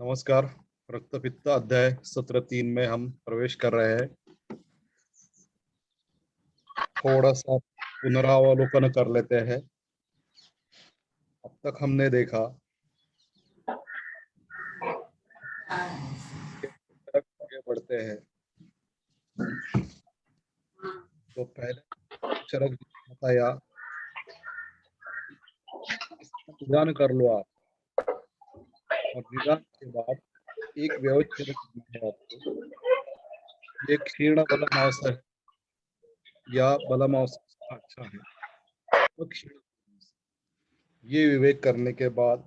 नमस्कार। रक्त पित्त अध्याय सत्र 3 में हम प्रवेश कर रहे हैं। थोड़ा सा पुनरावलोकन कर लेते हैं। अब तक हमने देखा कि तरफ आगे बढ़ते हैं तो पहले चरक बताया, निदान कर लो आप, और निदान के बाद एक व्यवच्छेद है आपको। ये क्षीण बलमांस है या बलमांस अच्छा है तो क्षीण बलमांस। ये विवेक करने के बाद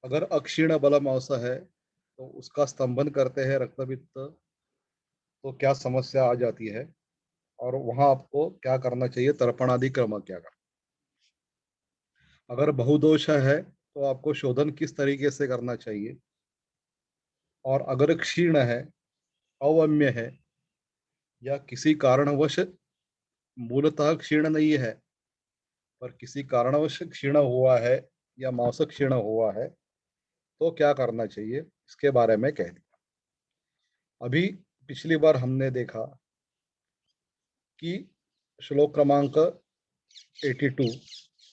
अगर अक्षीण बलमांस है तो उसका स्तंभन करते हैं रक्तपित्त, तो क्या समस्या आ जाती है और वहां आपको क्या करना चाहिए, तर्पण आदि क्रम क्या करना। अगर बहुदोष है तो आपको शोधन किस तरीके से करना चाहिए, और अगर क्षीण है, अवम्य है, या किसी कारणवश मूलतः क्षीण नहीं है पर किसी कारणवश क्षीण हुआ है या मांस क्षीण हुआ है, तो क्या करना चाहिए इसके बारे में कह दिया। अभी पिछली बार हमने देखा कि श्लोक क्रमांक 82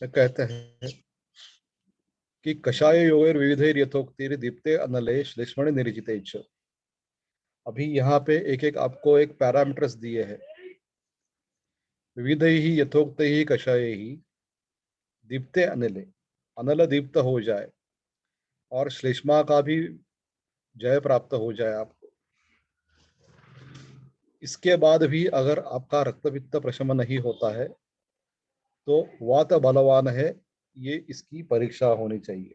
में कहते हैं कि कषाय योगैर विविधैर यथोक्तिर दीप्ते अनले श्लेष्मणि निर्जिते च। अभी यहाँ पे एक एक आपको एक पैरामीटर्स दिए हैं। विविध ही यथोक्त ही कषाय ही दीप्ते अनले, अनल दीप्त हो जाए और श्लेष्मा का भी जय प्राप्त हो जाए आपको। इसके बाद भी अगर आपका रक्तपित्त प्रशमन नहीं होता है तो वात बलवान है, ये इसकी परीक्षा होनी चाहिए।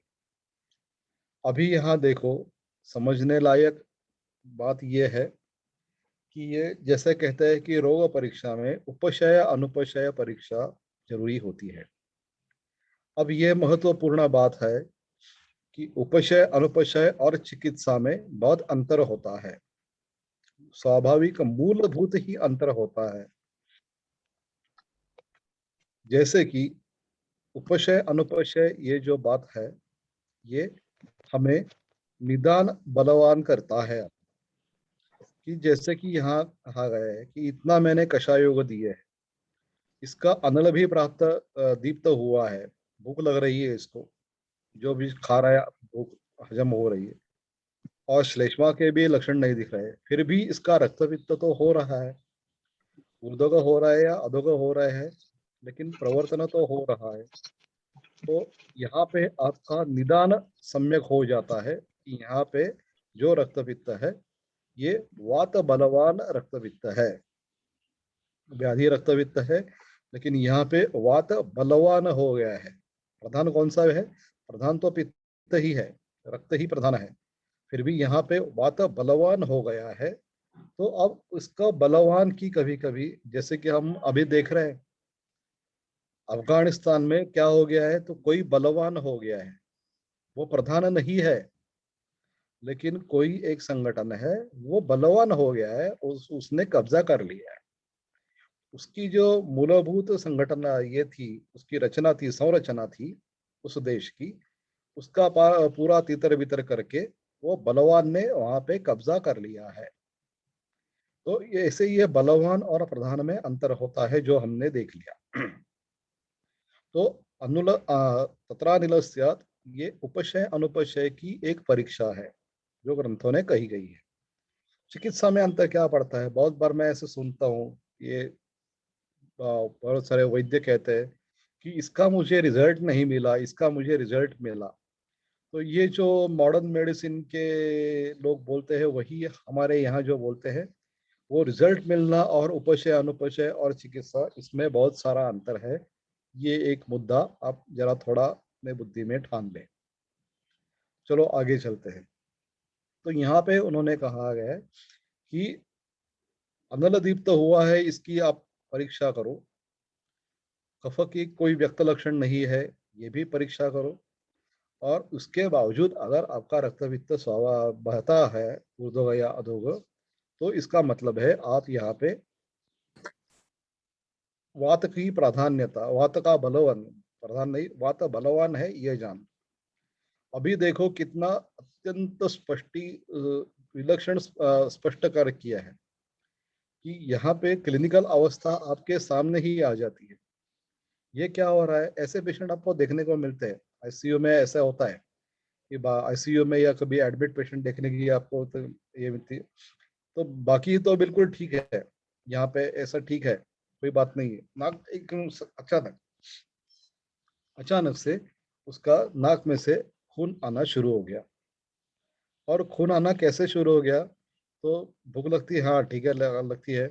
अभी यहाँ देखो, समझने लायक बात यह है कि ये जैसे कहते हैं कि रोग परीक्षा में उपशय अनुपशय परीक्षा जरूरी होती है। अब ये महत्वपूर्ण बात है कि उपशय अनुपशय और चिकित्सा में बहुत अंतर होता है। स्वाभाविक मूलभूत ही अंतर होता है। जैसे कि उपशय अनुपशय ये जो बात है, ये हमें निदान बलवान करता है। कि जैसे कि यहाँ कहा गया है कि इतना मैंने कषाय योग दिए है, इसका अनल भी प्राप्त दीप्त हुआ है, भूख लग रही है इसको, जो भी खा रहा है भूख हजम हो रही है, और श्लेष्मा के भी लक्षण नहीं दिख रहे, फिर भी इसका रक्तपित्त तो हो रहा है। ऊर्ध्व हो रहा है या अधोग हो रहा है, लेकिन प्रवर्तन तो हो रहा है। तो यहाँ पे आपका निदान सम्यक हो जाता है कि यहाँ पे जो रक्तपित्त है ये वात बलवान रक्तपित्त है, व्याधि रक्तपित्त है, लेकिन यहाँ पे वात बलवान हो गया है। प्रधान कौन सा है? प्रधान तो पित्त ही है, रक्त ही प्रधान है, फिर भी यहाँ पे वात बलवान हो गया है। तो अब उसका बलवान की कभी कभी, जैसे कि हम अभी देख रहे हैं अफगानिस्तान में क्या हो गया है, तो कोई बलवान हो गया है, वो प्रधान नहीं है, लेकिन कोई एक संगठन है वो बलवान हो गया है, उसने कब्जा कर लिया है। उसकी जो मूलभूत संगठन ये थी, उसकी रचना थी, संरचना थी उस देश की, उसका पूरा तितर बितर करके वो बलवान ने वहां पे कब्जा कर लिया है। तो ऐसे ये बलवान और प्रधान में अंतर होता है, जो हमने देख लिया। तो अनुल तत्रानिल स्यात्, ये उपशय अनुपशय की एक परीक्षा है जो ग्रंथों ने कही गई है। चिकित्सा में अंतर क्या पड़ता है? बहुत बार मैं ऐसे सुनता हूँ, ये बहुत सारे वैद्य कहते हैं कि इसका मुझे रिजल्ट नहीं मिला, इसका मुझे रिजल्ट मिला। तो ये जो मॉडर्न मेडिसिन के लोग बोलते हैं वही हमारे यहाँ जो बोलते हैं, वो रिजल्ट मिलना और उपशय अनुपशय और चिकित्सा, इसमें बहुत सारा अंतर है। ये एक मुद्दा आप जरा थोड़ा अपने बुद्धि में ठान लें। चलो आगे चलते हैं। तो यहाँ पे उन्होंने कहा है कि अनल दीप्त हुआ है, इसकी आप परीक्षा करो। कफ की कोई व्यक्त लक्षण नहीं है, ये भी परीक्षा करो। और उसके बावजूद अगर आपका रक्तपित्त बहता है ऊर्ध्व या अधोग, तो इसका मतलब है आप यहाँ पे वात की प्राधान्यता, वात का बलवान, प्रधान नहीं वात बलवान है, ये जान। अभी देखो कितना अत्यंत विलक्षण स्पष्ट कार्य किया है कि यहाँ पे क्लिनिकल अवस्था आपके सामने ही आ जाती है। ये क्या हो रहा है, ऐसे पेशेंट आपको देखने को मिलते हैं आईसीयू में। ऐसा होता है कि आईसीयू में या कभी एडमिट पेशेंट देखने की आपको तो ये मिलती है। तो बाकी तो बिल्कुल ठीक है, यहाँ पे ऐसा ठीक है, कोई बात नहीं है। नाक एकदम अचानक अचानक से उसका नाक में से खून आना शुरू हो गया। और खून आना कैसे शुरू हो गया, तो भूख लगती है, हाँ ठीक है, लगती है।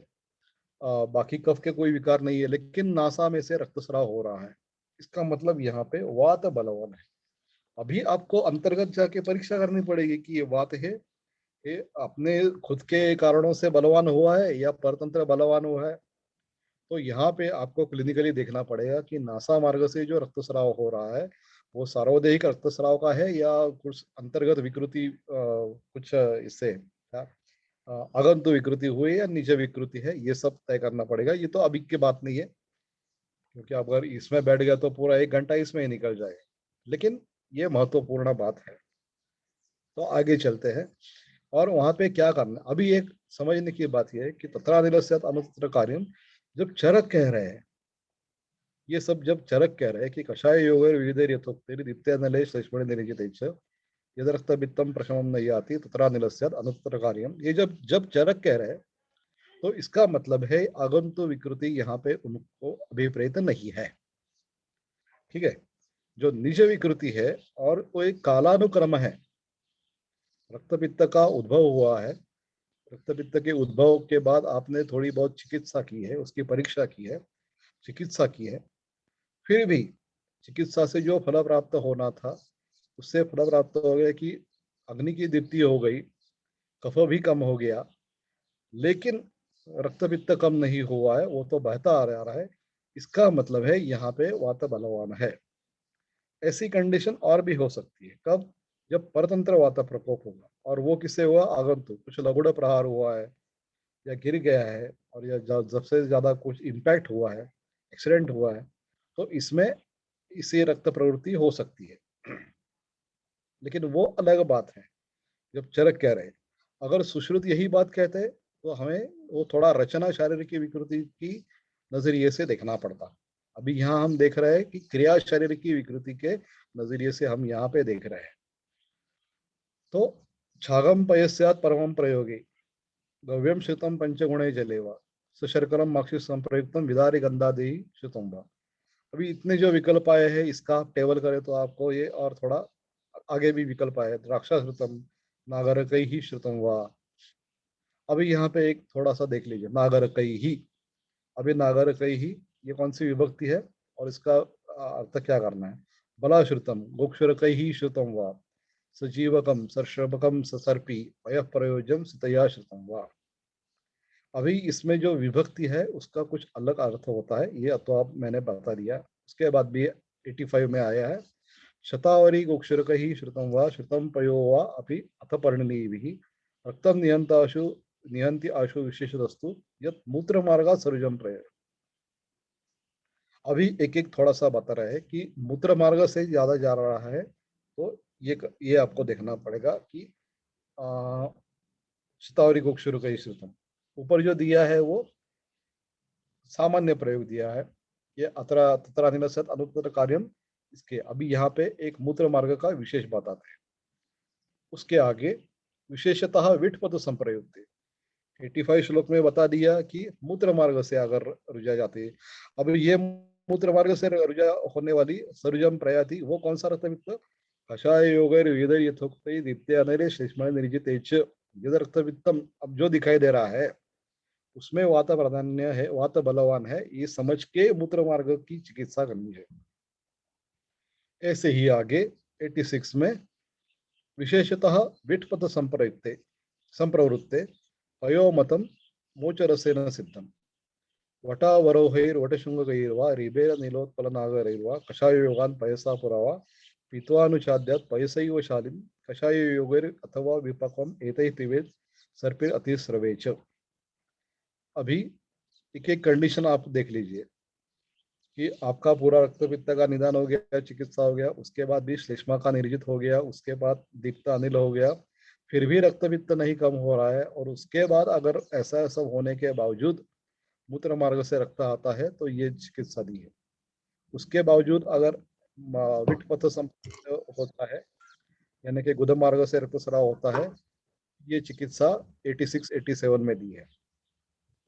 बाकी कफ के कोई विकार नहीं है, लेकिन नासा में से रक्तस्राव हो रहा है। इसका मतलब यहाँ पे वात बलवान है। अभी आपको अंतर्गत जाके परीक्षा करनी पड़ेगी कि ये वात है, ये अपने खुद के कारणों से बलवान हुआ है या परतंत्र बलवान हुआ है। तो यहाँ पे आपको क्लिनिकली देखना पड़ेगा कि नासा मार्ग से जो रक्तस्राव हो रहा है वो सार्वदेहिक रक्तस्राव का है या कुछ अंतर्गत विकृति, कुछ इससे आगंतु विकृति हुई या निज विकृति है, ये सब तय करना पड़ेगा। ये तो अभी की बात नहीं है, क्योंकि अगर इसमें बैठ गया तो पूरा 1 घंटा इसमें ही निकल जाएगा। लेकिन ये महत्वपूर्ण बात है। तो आगे चलते हैं और वहां पे क्या करना। अभी एक समझने की बात यह है कि तत्रानिलस्यत अनुत्र कार्यम, जब चरक कह रहे हैं, ये सब जब चरक कह रहे हैं कि कषाय योग विविधेर यथोक्तेर दीप्त्यानले श्लेष्मणे निरजित यद रक्त वित्तम प्रशमम नहीं आती तत्रानिलस्यत अनुत्र कार्यम, ये जब जब चरक कह रहे हैं तो इसका मतलब है आगंतु विकृति यहाँ पे उनको अभिप्रेत नहीं है। ठीक है, जो निज विकृति है और वो एक कालानुक्रम है। रक्तपित्त का उद्भव हुआ है, रक्तपित्त के उद्भव के बाद आपने थोड़ी बहुत चिकित्सा की है, उसकी परीक्षा की है, चिकित्सा की है, फिर भी चिकित्सा से जो फल प्राप्त होना था उससे फल प्राप्त हो गया कि अग्नि की दीप्ति हो गई, कफ भी कम हो गया, लेकिन रक्तपित्त कम नहीं हुआ है, वो तो बहता आ रहा है। इसका मतलब है यहाँ पे वात बलवान है। ऐसी कंडीशन और भी हो सकती है, कब? जब परतंत्र वात प्रकोप होगा, और वो किससे हुआ? आगंतुक, कुछ लघुड़ प्रहार हुआ है या गिर गया है, और या जब से ज्यादा कुछ इम्पैक्ट हुआ है, एक्सीडेंट हुआ है, तो इसमें इसे रक्त प्रवृत्ति हो सकती है। लेकिन वो अलग बात है जब चरक कह रहे हैं। अगर सुश्रुत यही बात कहते हैं तो हमें वो थोड़ा रचना शारीरिक की विकृति की नजरिए से देखना पड़ता। अभी यहाँ हम देख रहे हैं कि क्रिया शारीरिक की विकृति के नजरिए से हम यहाँ पे देख रहे हैं। तो छागम पयस्यात परमम प्रयोगे गव्यम श्रुतम पंचगुणे जलेवा सशर्करम माक्षि संप्रयुक्तम विदारी गंधादि श्रुतम वा। अभी इतने जो विकल्प आए हैं, इसका आप टेबल करें तो आपको ये और थोड़ा आगे भी विकल्प आए, द्राक्षा श्रुतम, नागर कई ही श्रुतम वा। अभी यहाँ पे एक थोड़ा सा देख लीजिए, नागर कई ही। अभी नागर कई ही ये कौन सी विभक्ति है और इसका अर्थ क्या करना है? बला श्रुतम गोक्षर कई ही श्रुतम वा सजीवकम सर्षभकम ससर्पी वय प्रयोजम सितया श्रुतम वा। अभी इसमें जो विभक्ति है उसका कुछ अलग अर्थ होता है, ये तो आप मैंने बता दिया। उसके बाद भी 85 में आया है, शतावरी गोक्षरक ही श्रुतम वा श्रुतम पयो वा अपि अथ पर्णनीभिः रक्तम नियंताशु नियंति आशु विशेषदस्तु यत मूत्र मार्गा सरुजम प्रय। अभी एक एक थोड़ा सा बता रहा है कि मूत्र मार्ग से ज्यादा जा रहा है, तो ये आपको देखना पड़ेगा कि शतावरी गोक्षरक ही श्रुतम, ऊपर जो दिया है वो सामान्य प्रयोग दिया है, ये अत्र तत्रानिलसत अनुत्तर कार्यम। इसके अभी यहाँ पे एक मूत्र मार्ग का विशेष बताते हैं। उसके आगे विशेषतः विटपद संप्रयुक्त 85 श्लोक में बता दिया कि मूत्र मार्ग से अगर रुजा जाती है। अब ये मूत्र मार्ग से रुजा होने वाली सरुजम प्रयाति वो कौन सा रक्तपित्त? कषाय योगर विदर यथोक्त दीप्ते अनरे श्लेष्मण निर्जित यद रक्तपित्तम। अब जो दिखाई दे रहा है उसमें वात प्राधान्य है, वात बलवान है, ये समझ के मूत्र मार्ग की चिकित्सा करनी है। ऐसे ही आगे 86 में विशेषतः विटपथ संप्रयुक्ते संप्रवृत्ते पयोमतम मोचरसेन सिद्धम वटावरोहैर्वटशृंगैर्वा रिबेर नीलोत्पलनागरैर्वा कषाय योगान पयसा पुरावा पीत्वानुचाद्यात् पयसैव शालिम कषाय योगैर अथवा विपक्वम एतैः पिबेत् सर्पिर अतिस्रवेच। अभी एक एक कंडीशन आप देख लीजिए। कि आपका पूरा रक्तपित्त का निदान हो गया, चिकित्सा हो गया, उसके बाद भी श्लेष्मा का निर्जित हो गया, उसके बाद दीप्त अनिल हो गया, फिर भी रक्तपित्त नहीं कम हो रहा है, और उसके बाद अगर ऐसा सब होने के बावजूद मूत्र मार्ग से रक्त आता है तो ये चिकित्सा दी है। उसके बावजूद अगर विटपथ संपर्क होता है, यानी कि गुदा मार्ग से रक्तस्राव होता है, ये चिकित्सा 86-87 में दी है।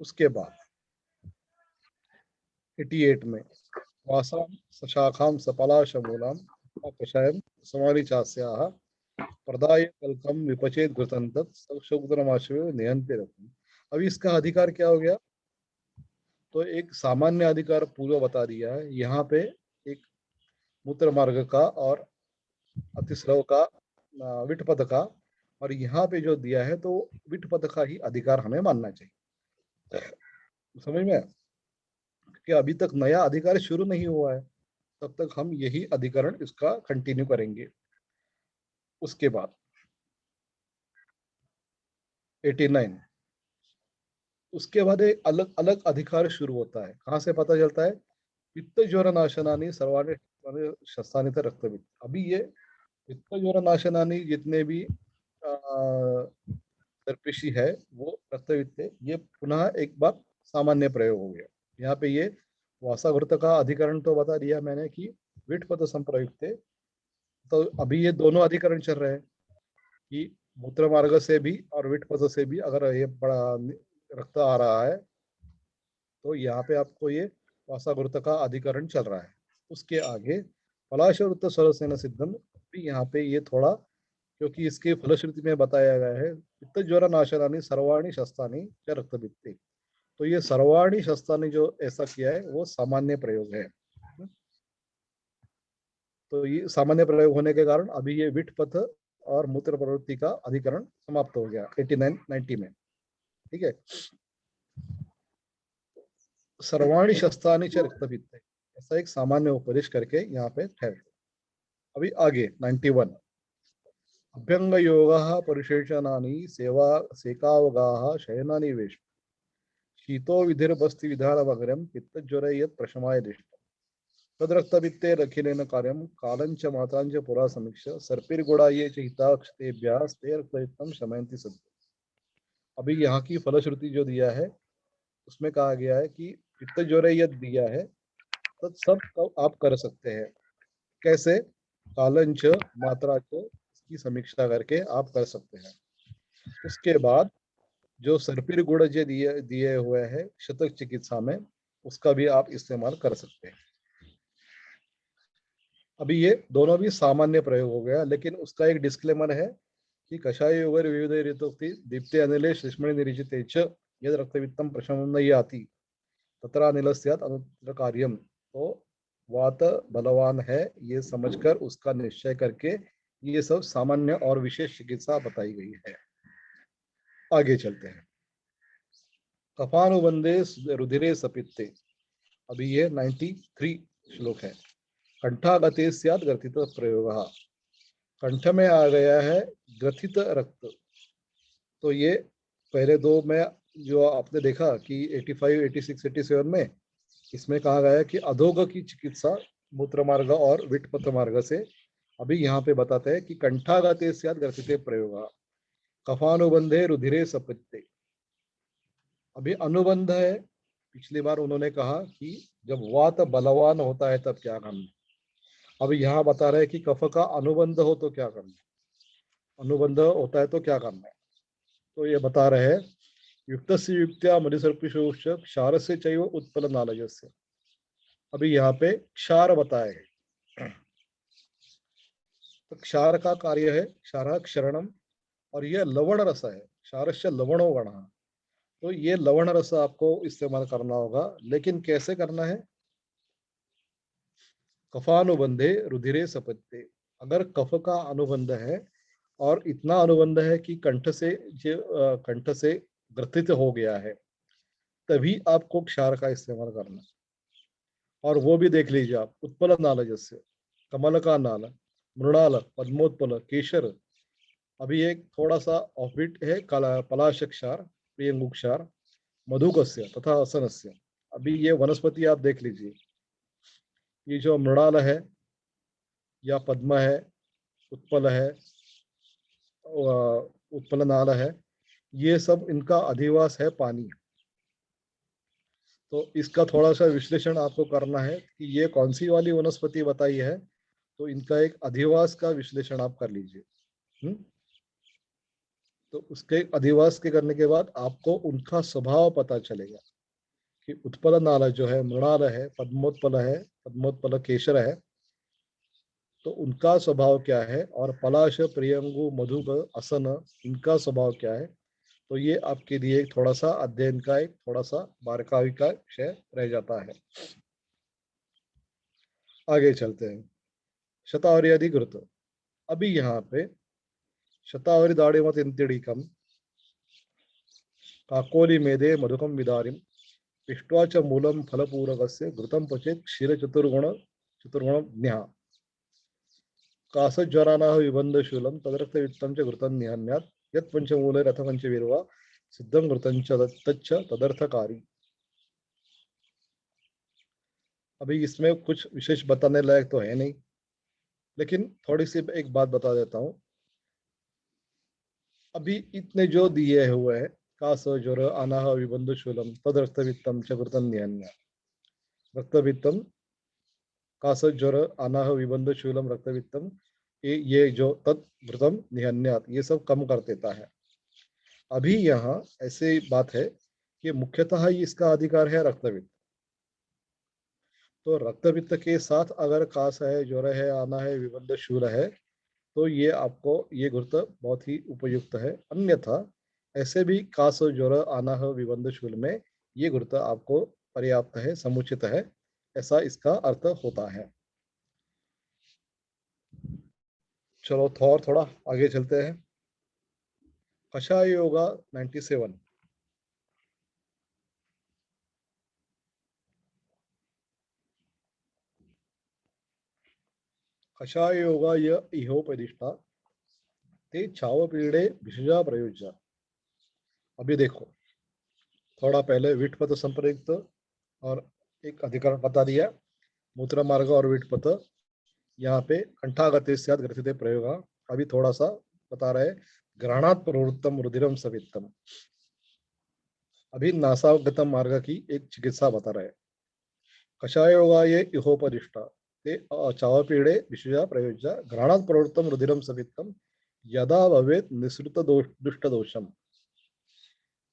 उसके बाद 88 में वासां सशाखां सपलाशमूलां कषायं समारिचास्याः प्रदाय कल्कम विपचेत घृतं तत् सक्षुद्रमाशु निहंते रखूं। अभी इसका अधिकार क्या हो गया? तो एक सामान्य अधिकार पूर्व बता दिया है, यहाँ पे एक मूत्र मार्ग का और अतिस्रव का, विटपथ का, और यहाँ पे जो दिया है तो विटपथ का ही अधिकार हमें मानना चाहिए। समझ में? कि अभी तक नया अधिकार शुरू नहीं हुआ है, तब तक हम यही अधिकरण इसका कंटिन्यू करेंगे। उसके बाद 89, उसके बाद एक अलग अलग अधिकार शुरू होता है। कहाँ से पता चलता है? पित्त ज्वर नाशनानी सर्वाणी शस्त्रानि च रक्तपित्त। अभी ये पित्त ज्वर नाशनानी जितने भी तर्पेशी है वो रक्तपित्त है, ये पुनः एक बार सामान्य प्रयोग हो गया। यहाँ पे ये वासावृत का अधिकरण तो बता दिया मैंने कि विटपथ संप्रयुक्त है। तो अभी ये दोनों अधिकरण चल रहे हैं कि मूत्र मार्ग से भी और विटपथ से भी अगर ये बड़ा रक्त आ रहा है तो यहाँ पे आपको ये वासावृत का अधिकरण चल रहा है। उसके आगे पलाशवृत्त स्वरसेन सिद्धम, भी यहाँ पे ये थोड़ा, क्योंकि इसके फलश्रुति में बताया गया है पित्त ज्वर नाशनानी सर्वाणी शस्त्राणी च रक्तपित्ते। तो ये सर्वाणी शस्त्राणी जो ऐसा किया है वो सामान्य प्रयोग है। तो ये सामान्य प्रयोग होने के कारण अभी ये विटपथ और मूत्र प्रवृत्ति का अधिकरण समाप्त हो गया 89-90 में। ठीक है। सर्वाणी शस्त्राणी च रक्तपित्त, ऐसा एक सामान्य उपदेश करके यहाँ पे ठहरते। अभी आगे 91, अभ्यंग योग परिशेषणानि सेवा सेकावगाः शयनानि वेश शीतो विधिर्बस्ति विधानमग्रम पित्तज्वर यत् प्रशमाय दृष्ट तद्रक्तपित्ते रखिलेन कार्यम कालंच मात्रांच पुरा समीक्ष सर्पिर्गुणा ये च हिताक्षतेभ्यः स्ते रक्तयुक्तम शमयन्ति सद्य। अभी यहाँ की फलश्रुति जो दिया है उसमें कहा गया है कि पित्त ज्वर यद दिया है तो सब आप कर सकते हैं। कैसे? कालंच मात्रा को इसकी समीक्षा करके आप कर सकते हैं। उसके बाद जो सर्पिर गुण जो दिए दिए हुए हैं शतक चिकित्सा में, उसका भी आप इस्तेमाल कर सकते हैं। अभी ये दोनों भी सामान्य प्रयोग हो गया, लेकिन उसका एक डिस्क्लेमर है कि कषाय योग विविध ऋतुक्ति दीप्ते अनिले श्लेष्मणि निरीजिते च यद रक्तवित्तम प्रशमन नहीं आती तत्र अनिल स्यात् अनुत्र कार्यम। तो वात बलवान है ये समझकर उसका निश्चय करके ये सब सामान्य और विशेष चिकित्सा बताई गई है। आगे चलते हैं। कफानुबंधे रुधिरे सपित्ते, अभी ये 93 श्लोक है। कंठागते स्यात् ग्रथित प्रयोग, कंठ में आ गया है ग्रथित रक्त। तो ये पहले दो में जो आपने देखा कि 85, 86, 87 में इसमें कहा गया है कि अधोग की चिकित्सा मूत्र मार्ग और विटपथ मार्ग से। अभी यहाँ पे बताते हैं कि कंठागते स्यात् ग्रथिते प्रयोग कफानुबंधे रुधिरे सपित्ते। अभी अनुबंध है। पिछली बार उन्होंने कहा कि जब वात बलवान होता है तब क्या करना। अभी यहाँ बता रहे हैं कि कफ का अनुबंध हो तो क्या करना, अनुबंध होता है तो क्या करना है। तो ये बता रहे हैं युक्त से युक्त्या मधुसर्पिशोष क्षार से चैव उत्पल नालयस्य। अभी यहाँ पे क्षार बताए हैं। तो क्षार का कार्य है क्षार क्षरणम, और यह लवण रस है क्षारस्य लवणो गण। तो ये लवण रस आपको इस्तेमाल करना होगा, लेकिन कैसे करना है? कफानुबंधे रुधिरे सपत्ते, अगर कफ का अनुबंध है और इतना अनुबंध है कि कंठ से ग्रथित हो गया है, तभी आपको क्षार का इस्तेमाल करना। और वो भी देख लीजिए आप, उत्पल नाल जैसे कमल का नाल, मृणाल, पद्मोत्पल, केशर। अभी एक थोड़ा सा ऑफबिट है पलाश क्षार, प्रियंगु क्षार, मधुकस्य तथा असनस्य। अभी ये वनस्पति आप देख लीजिए, ये जो मृणाल है या पद्म है, उत्पल है, उत्पल नाल है, ये सब इनका अधिवास है पानी। तो इसका थोड़ा सा विश्लेषण आपको करना है कि ये कौन सी वाली वनस्पति बताई है, तो इनका एक अधिवास का विश्लेषण आप कर लीजिए। तो उसके अधिवास के करने के बाद आपको उनका स्वभाव पता चलेगा कि उत्पल नाल जो है, मृणाल है, पद्मोत्पल है, पद्मोत्पल केशर है, तो उनका स्वभाव क्या है, और पलाश, प्रियंगु, मधुप, असन, इनका स्वभाव क्या है। तो ये आपके लिए एक थोड़ा सा अध्ययन का, एक थोड़ा सा बारकावी का विषय रह जाता है। आगे चलते हैं। शतावरी अधिकृत। अभी यहाँ पे शतावरी दाड़िमत इंतिड़ीकम काकोली मेदे मधुकम विदारिम पिष्ट्वा च मूलम फलपूरकस्य घृतं पचेत् क्षीर चतुर्गुण ज्ञः कासज्वरानाः विबन्धशूलं तदर्थवित्तं च घृतं निहन्यात् यत् पंचमूले रथ पंचवीर्वा सिद्धं घृतं च तच्च तदर्थकारी। अभी इसमें कुछ विशेष बताने लायक तो है नहीं, लेकिन थोड़ी सी एक बात बता देता हूँ। अभी इतने जो दिए हुए हैं, कास ज्वर अनाह विबंध शूलम तद रक्तवित्तम च घृतं निहन्यात्, रक्तवित्तम, कास ज्वर अनाह विबंध शूलम रक्तवित्तम, ये जो तत्घृतम निहन्यात्, ये सब कम कर देता है। अभी यहाँ ऐसे बात है कि मुख्यतः इसका अधिकार है रक्तवित्त। तो रक्तपित्त के साथ अगर कास है, ज्वर है, आना है, विबंध शूल है, तो ये आपको ये घृत बहुत ही उपयुक्त है। अन्यथा ऐसे भी कास, ज्वर, आना, विबंध शूल में ये घृत आपको पर्याप्त है, समुचित है, ऐसा इसका अर्थ होता है। चलो थोड़ा आगे चलते हैं। कषाय योगा 97। कषाय योगा य इहोपदिष्टा ते छाव पीड़े भिषजा प्रयोज्य। अभी देखो, थोड़ा पहले विटपथ संप्रयुक्त और एक अधिकरण बता दिया, मूत्र मार्ग और विटपथ, यहाँ पे कंठागते स्यात् ग्रथिते प्रयोग। अभी थोड़ा सा बता रहे, ग्रहणात् प्रवृत्तम रुधिरम सवित्तम। अभी नासागतम मार्ग की एक चिकित्सा बता रहे। कषायोगा ये इहोपदिष्टा ते चावपीड़े विषया प्रयोज्य ग्रहणात् प्रवृत्तम रुधिरम सवित्तम यदा भवेत् निसृत दुष्ट दोषम।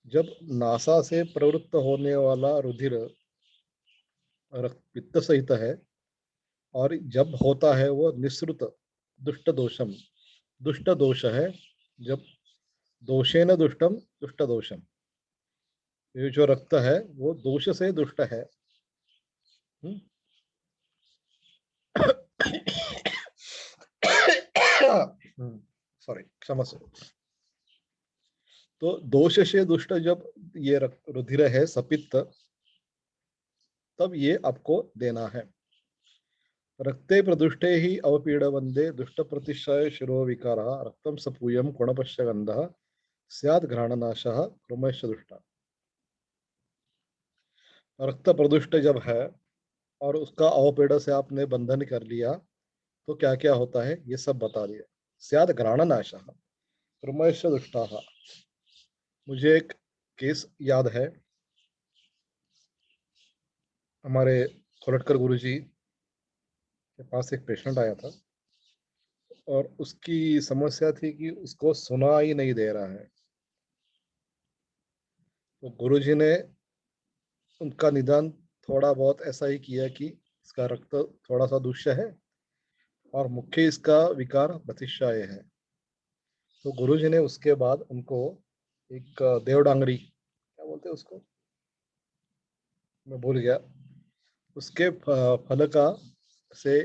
जब नासा से प्रवृत्त होने वाला रुधिर पित्त सहित है, और जब होता है वो निसृत दुष्ट दोषम, दुष्ट दोष है, जब दोषेन दुष्टम दुष्ट दोषम, ये जो रक्त है वो दोष से दुष्ट है। सॉरी, क्षमा से। तो दोष से दुष्ट जब ये रुधिर है सपित्त, तब ये आपको देना है। रक्ते प्रदुष्टे ही अवपीड़वंदे दुष्ट प्रतिशय शिरो विकार रक्तम सपूयम कुणपश्य गंध स्यात् घ्राणनाशः क्रमश दुष्टा। रक्त प्रदुष्ट जब है और उसका अवपीड़ से आपने बंधन कर लिया, तो क्या क्या होता है ये सब बता दिया। स्यात् घ्राणनाशः क्रमश दुष्टा। मुझे एक केस याद है, हमारे खोलटकर गुरुजी के पास एक पेशेंट आया था, और उसकी समस्या थी कि उसको सुना ही नहीं दे रहा है। तो गुरुजी ने उनका निदान थोड़ा बहुत ऐसा ही किया कि इसका रक्त थोड़ा सा दूष्य है और मुख्य इसका विकार बतिशाय है। तो गुरुजी ने उसके बाद उनको एक देवडांगरी, क्या बोलते हैं उसको, मैं भूल गया, उसके फल का से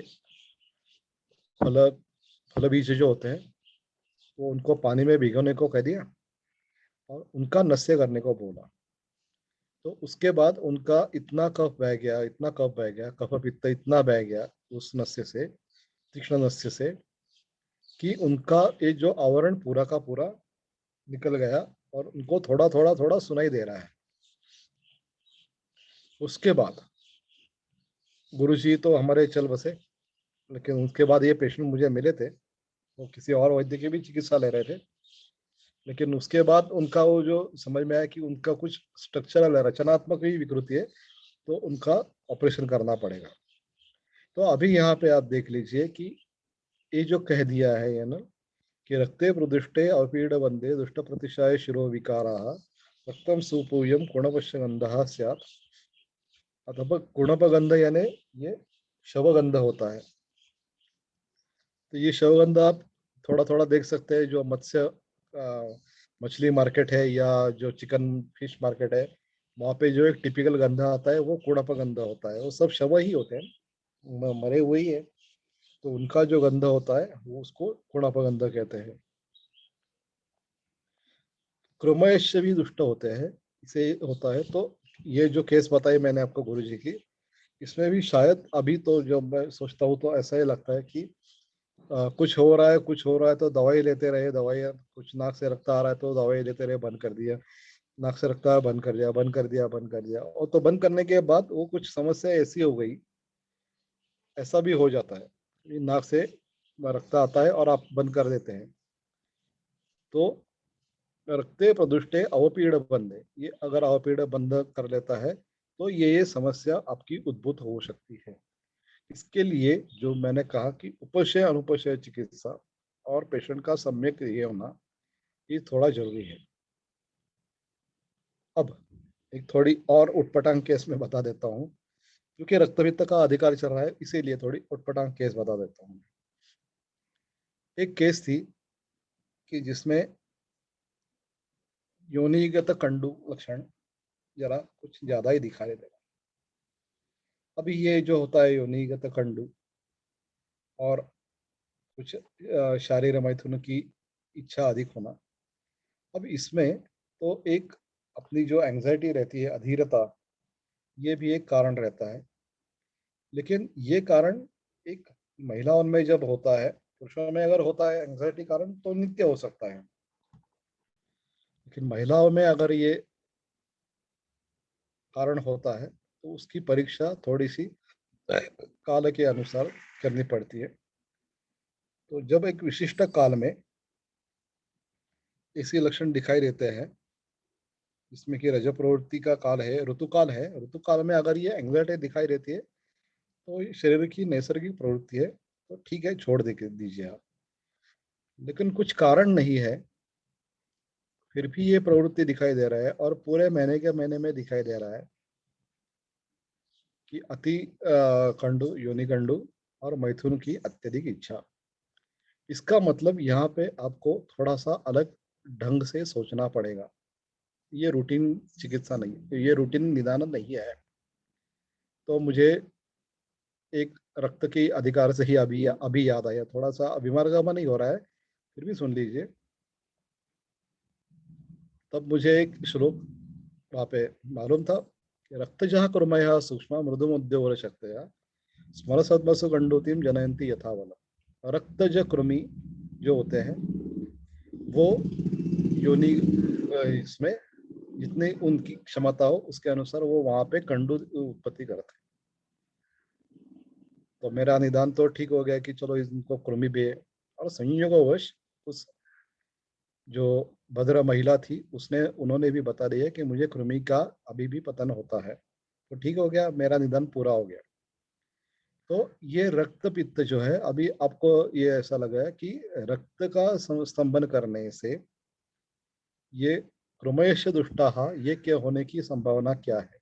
फल फल बीज जो होते हैं, वो उनको पानी में भिगोने को कह दिया और उनका नस्य करने को बोला। तो उसके बाद उनका इतना कफ बह गया, इतना कफ बह गया, कफ पित्त इतना बह गया उस नस्य से, तीक्ष्ण नस्य से, कि उनका ये जो आवरण पूरा का पूरा निकल गया और उनको थोड़ा थोड़ा सुनाई दे रहा है। उसके बाद गुरुजी तो हमारे चल बसे, लेकिन उसके बाद ये पेशेंट मुझे मिले थे, वो किसी और वैद्य की भी चिकित्सा ले रहे थे, लेकिन उसके बाद उनका वो जो समझ में आया कि उनका कुछ स्ट्रक्चरल रचनात्मक भी विकृति है, तो उनका ऑपरेशन करना पड़ेगा। तो अभी यहाँ पे आप देख लीजिए कि ये जो कह दिया है ये ना, कि रक्ते प्रदुष्टे अवपीड वंदे दुष्ट प्रतिशाय शिरो विकारा रक्तम सुपूयम गुणपश्यगंध स्यात्। अथवा गुणपगंध यानी ये शवगंध होता है। तो ये शवगंध आप थोड़ा थोड़ा देख सकते हैं, जो मत्स्य मछली मार्केट है या जो चिकन फिश मार्केट है, वहाँ पे जो एक टिपिकल गंधा आता है वो कुड़पगंध होता है। वो सब शव ही होते हैं, मरे हुए ही है। तो उनका जो गंध होता है वो उसको कुड़पगंध कहते हैं। क्रमश भी दुष्ट होते हैं, इसे होता है। तो ये जो केस बताई मैंने आपको गुरु जी की, इसमें भी शायद अभी तो जो मैं सोचता हूँ तो ऐसा ही लगता है कि कुछ हो रहा है, कुछ हो रहा है तो दवाई लेते रहे, दवाई, कुछ नाक से रक्त आ रहा है तो दवाई लेते रहे, बंद कर दिया, नाक से रक्त आ रहा, बंद कर दिया, बंद कर दिया, बंद कर दिया। और तो बंद करने के बाद वो कुछ समस्या ऐसी हो गई, ऐसा भी हो जाता है कि नाक से रक्त आता है और आप बंद कर देते हैं, तो रक्ते प्रदुष्टे अवपीड़ बंदे, ये अगर अवपीड़ बंद कर लेता है तो ये समस्या आपकी उद्भूत हो सकती है। इसके लिए जो मैंने कहा कि उपशय अनुपशय चिकित्सा और पेशेंट का सम्यक ये होना, ये थोड़ा जरूरी है। अब एक थोड़ी और उटपटांग केस में बता देता हूँ, क्योंकि रक्तपित्त का अधिकार चल रहा है, इसीलिए थोड़ी उटपटांग केस बता देता हूँ। एक केस थी कि जिसमें योनिगत कंडु लक्षण जरा कुछ ज्यादा ही दिखाई देगा। अभी ये जो होता है योनिगत कंडु और कुछ शारीर मैथुन की इच्छा अधिक होना, अब इसमें तो एक अपनी जो एंजाइटी रहती है, अधीरता, ये भी एक कारण रहता है। लेकिन ये कारण एक महिलाओं में जब होता है, पुरुषों में अगर होता है एंजाइटी कारण तो नित्य हो सकता है, लेकिन महिलाओं में अगर ये कारण होता है तो उसकी परीक्षा थोड़ी सी काल के अनुसार करनी पड़ती है। तो जब एक विशिष्ट काल में ऐसे लक्षण दिखाई देते हैं, जिसमें कि रज प्रवृत्ति का काल है, ऋतुकाल है, ऋतुकाल में अगर ये एंग्जाइटी दिखाई देती है तो ये शरीर की नैसर्गिक प्रवृत्ति है, तो ठीक है, छोड़ दे दीजिए आप। लेकिन कुछ कारण नहीं है, फिर भी ये प्रवृत्ति दिखाई दे रहा है और पूरे महीने के महीने में दिखाई दे रहा है कि अति कंडु, योनि कंडु और मैथुन की अत्यधिक इच्छा। इसका मतलब यहाँ पे आपको थोड़ा सा अलग ढंग से सोचना पड़ेगा। ये रूटीन चिकित्सा नहीं, ये रूटीन निदान नहीं है। तो मुझे एक रक्त के अधिकार से ही अभी अभी याद आया, थोड़ा सा अभिमानगम नहीं हो रहा है, फिर भी सुन लीजिए। तब मुझे एक श्लोक वहाँ पे मालूम था कि रक्त जहाँ कुर्मयः सूक्ष्म मृदुमुद्योर शक्तया स्मर सद्मसु गंडोतिम जनयंती यथावल। रक्तज कृमि जो होते हैं वो योनि इसमें जितनी उनकी क्षमता हो उसके अनुसार वो वहां पे कंडू उत्पत्ति करते हैं। तो मेरा निदान तो ठीक हो गया कि चलो इनको कृमि भी है। और संयोगवश उस जो भद्र महिला थी उसने उन्होंने भी बता दिया कि मुझे कृमि का अभी भी पतन होता है, तो ठीक हो गया, मेरा निदान पूरा हो गया। तो ये रक्त पित्त जो है, अभी आपको ये ऐसा लगा है कि रक्त का स्तंभन करने से ये कृमयश दुष्टाहा ये क्या होने की संभावना क्या है।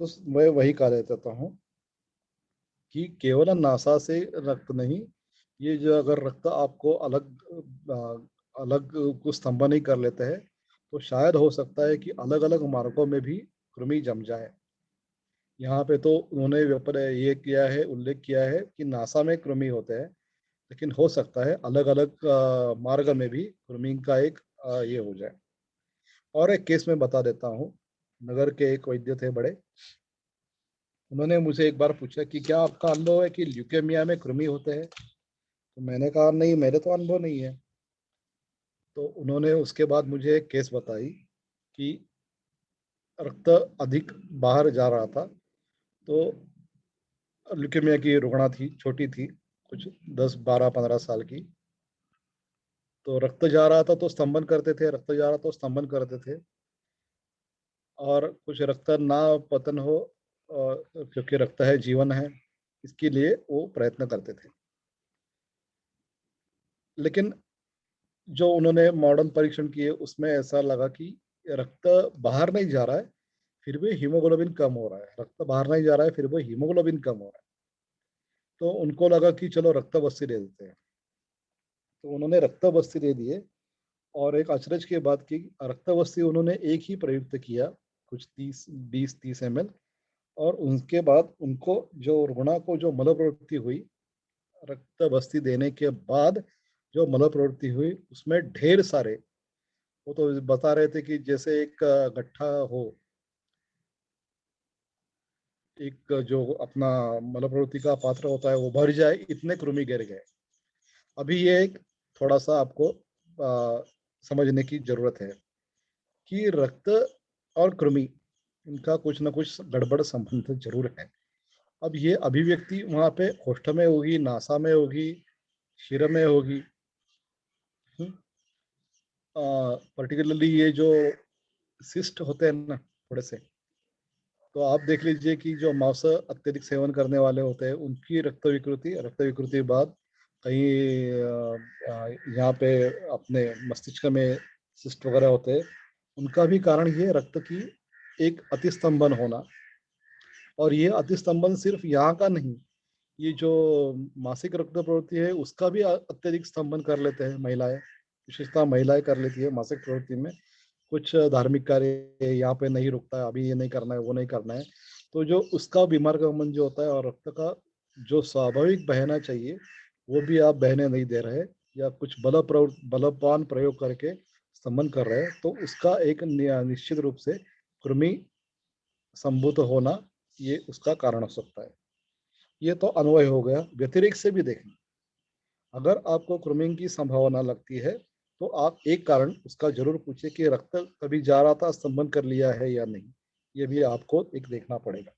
तो मैं वही कह देता हूँ कि केवल नासा से रक्त नहीं, ये जो अगर रक्त आपको अलग को स्तंभन नहीं कर लेते हैं, तो शायद हो सकता है कि अलग अलग मार्गों में भी कृमि जम जाए। यहाँ पे तो उन्होंने ये किया है, उल्लेख किया है कि नासा में कृमि होते हैं, लेकिन हो सकता है अलग अलग मार्ग में भी कृमि का एक ये हो जाए। और एक केस में बता देता हूँ। नगर के एक वैद्य थे बड़े, उन्होंने मुझे एक बार पूछा कि क्या आपका अनुभव है कि ल्यूकेमिया में कृमि होते हैं। तो मैंने कहा नहीं, मेरे तो अनुभव नहीं है। तो उन्होंने उसके बाद मुझे एक केस बताई कि रक्त अधिक बाहर जा रहा था, तो ल्यूकेमिया की रुग्णा थी, छोटी थी, कुछ 10, 12, 15 साल की। तो रक्त जा रहा था तो स्तंभन करते थे, रक्त जा रहा तो स्तंभन करते थे, और कुछ रक्त ना पतन हो, क्योंकि रक्त है जीवन है, इसके लिए वो प्रयत्न करते थे। लेकिन जो उन्होंने मॉडर्न परीक्षण किए उसमें ऐसा लगा कि रक्त बाहर नहीं जा रहा है, फिर भी हीमोग्लोबिन कम हो रहा है, रक्त बाहर नहीं जा रहा है फिर भी हीमोग्लोबिन कम हो रहा है। तो उनको लगा कि चलो रक्त बस्ती दे देते हैं। तो उन्होंने रक्त बस्ती दे दिए, और एक अचरज की बात की, रक्त बस्ती उन्होंने एक ही प्रयुक्त किया, कुछ 20, 20, 30 ml। और उसके बाद उनको, जो रुग्णा को जो मल प्रवृत्ति हुई रक्त बस्ती देने के बाद, जो मल प्रवृत्ति हुई उसमें ढेर सारे, वो तो बता रहे थे कि जैसे एक गट्ठा हो, एक जो अपना मल प्रवृत्ति का पात्र होता है वो भर जाए, इतने कृमि गिर गए। अभी ये एक थोड़ा सा आपको समझने की जरूरत है कि रक्त और कृमि, इनका कुछ ना कुछ गड़बड़ संबंध जरूर है। अब ये अभिव्यक्ति वहां पे होष्ठ में होगी, नासा में होगी, शिर में होगी। पर्टिकुलरली ये जो सिस्ट होते हैं ना थोड़े से, तो आप देख लीजिए कि जो मांस अत्यधिक सेवन करने वाले होते हैं उनकी रक्त विकृति बाद कहीं यहाँ पे अपने मस्तिष्क में सिस्ट वगैरह होते हैं, उनका भी कारण ये रक्त की एक अतिस्तंभन होना। और ये अतिस्तंभन सिर्फ यहाँ का नहीं, ये जो मासिक रक्त प्रवृत्ति है उसका भी अत्यधिक स्तंभन कर लेते हैं महिलाएं, विशेषतः महिलाएं कर लेती है मासिक प्रवृत्ति में। कुछ धार्मिक कार्य यहाँ पे नहीं रुकता है, अभी ये नहीं करना है वो नहीं करना है, तो जो उसका बीमार का मन जो होता है, और रक्त का जो स्वाभाविक बहना चाहिए वो भी आप बहने नहीं दे रहे, या कुछ बलवान प्रयोग करके स्तंभन कर रहे हैं, तो उसका एक निश्चित रूप से कृमि संभूत होना ये उसका कारण हो सकता है। ये तो अन्वय हो गया। व्यतिरिक्त से भी देखें, अगर आपको क्रोमिंग की संभावना लगती है तो आप एक कारण उसका जरूर पूछिए कि रक्त कभी जा रहा था, स्तंभन कर लिया है या नहीं, ये भी आपको एक देखना पड़ेगा।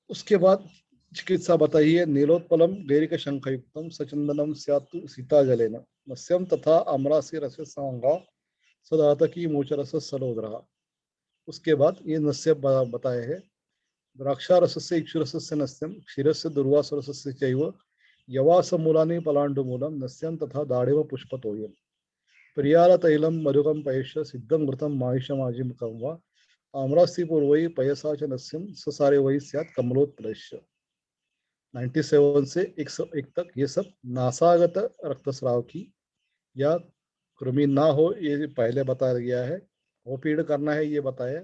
उसके बाद चिकित्सा बताइए। नीलोत्पलम गैरिक शंखयुक्तम सचंदनम स्यात्तु सीता जलेन मत्स्यम तथा अमरासी रस सांगा सदातकी मोचरस सलोदरा। उसके बाद ये नस्य बताए हैं। द्राक्षारसस्य इक्षुरसस्य नस्यं क्षीरस्य दुर्वासरसस्य चैव यवासमूलानि पलाण्डुमूलं नस्यं तथा दाढेव पुष्पतोयम् प्रियालतैलं मधुकं पयश्च सिद्धं घृतं माहिषमाजिमकं वा आम्रस्य पूर्वै पयसा च नस्यं ससारे वै स्यात् कमलोत्पलश्च। 97 से 101 तक ये सब नासागत रक्तस्राव की या कृमि ना हो ये पहले बताया गया है। ओपीड करना है ये बताया,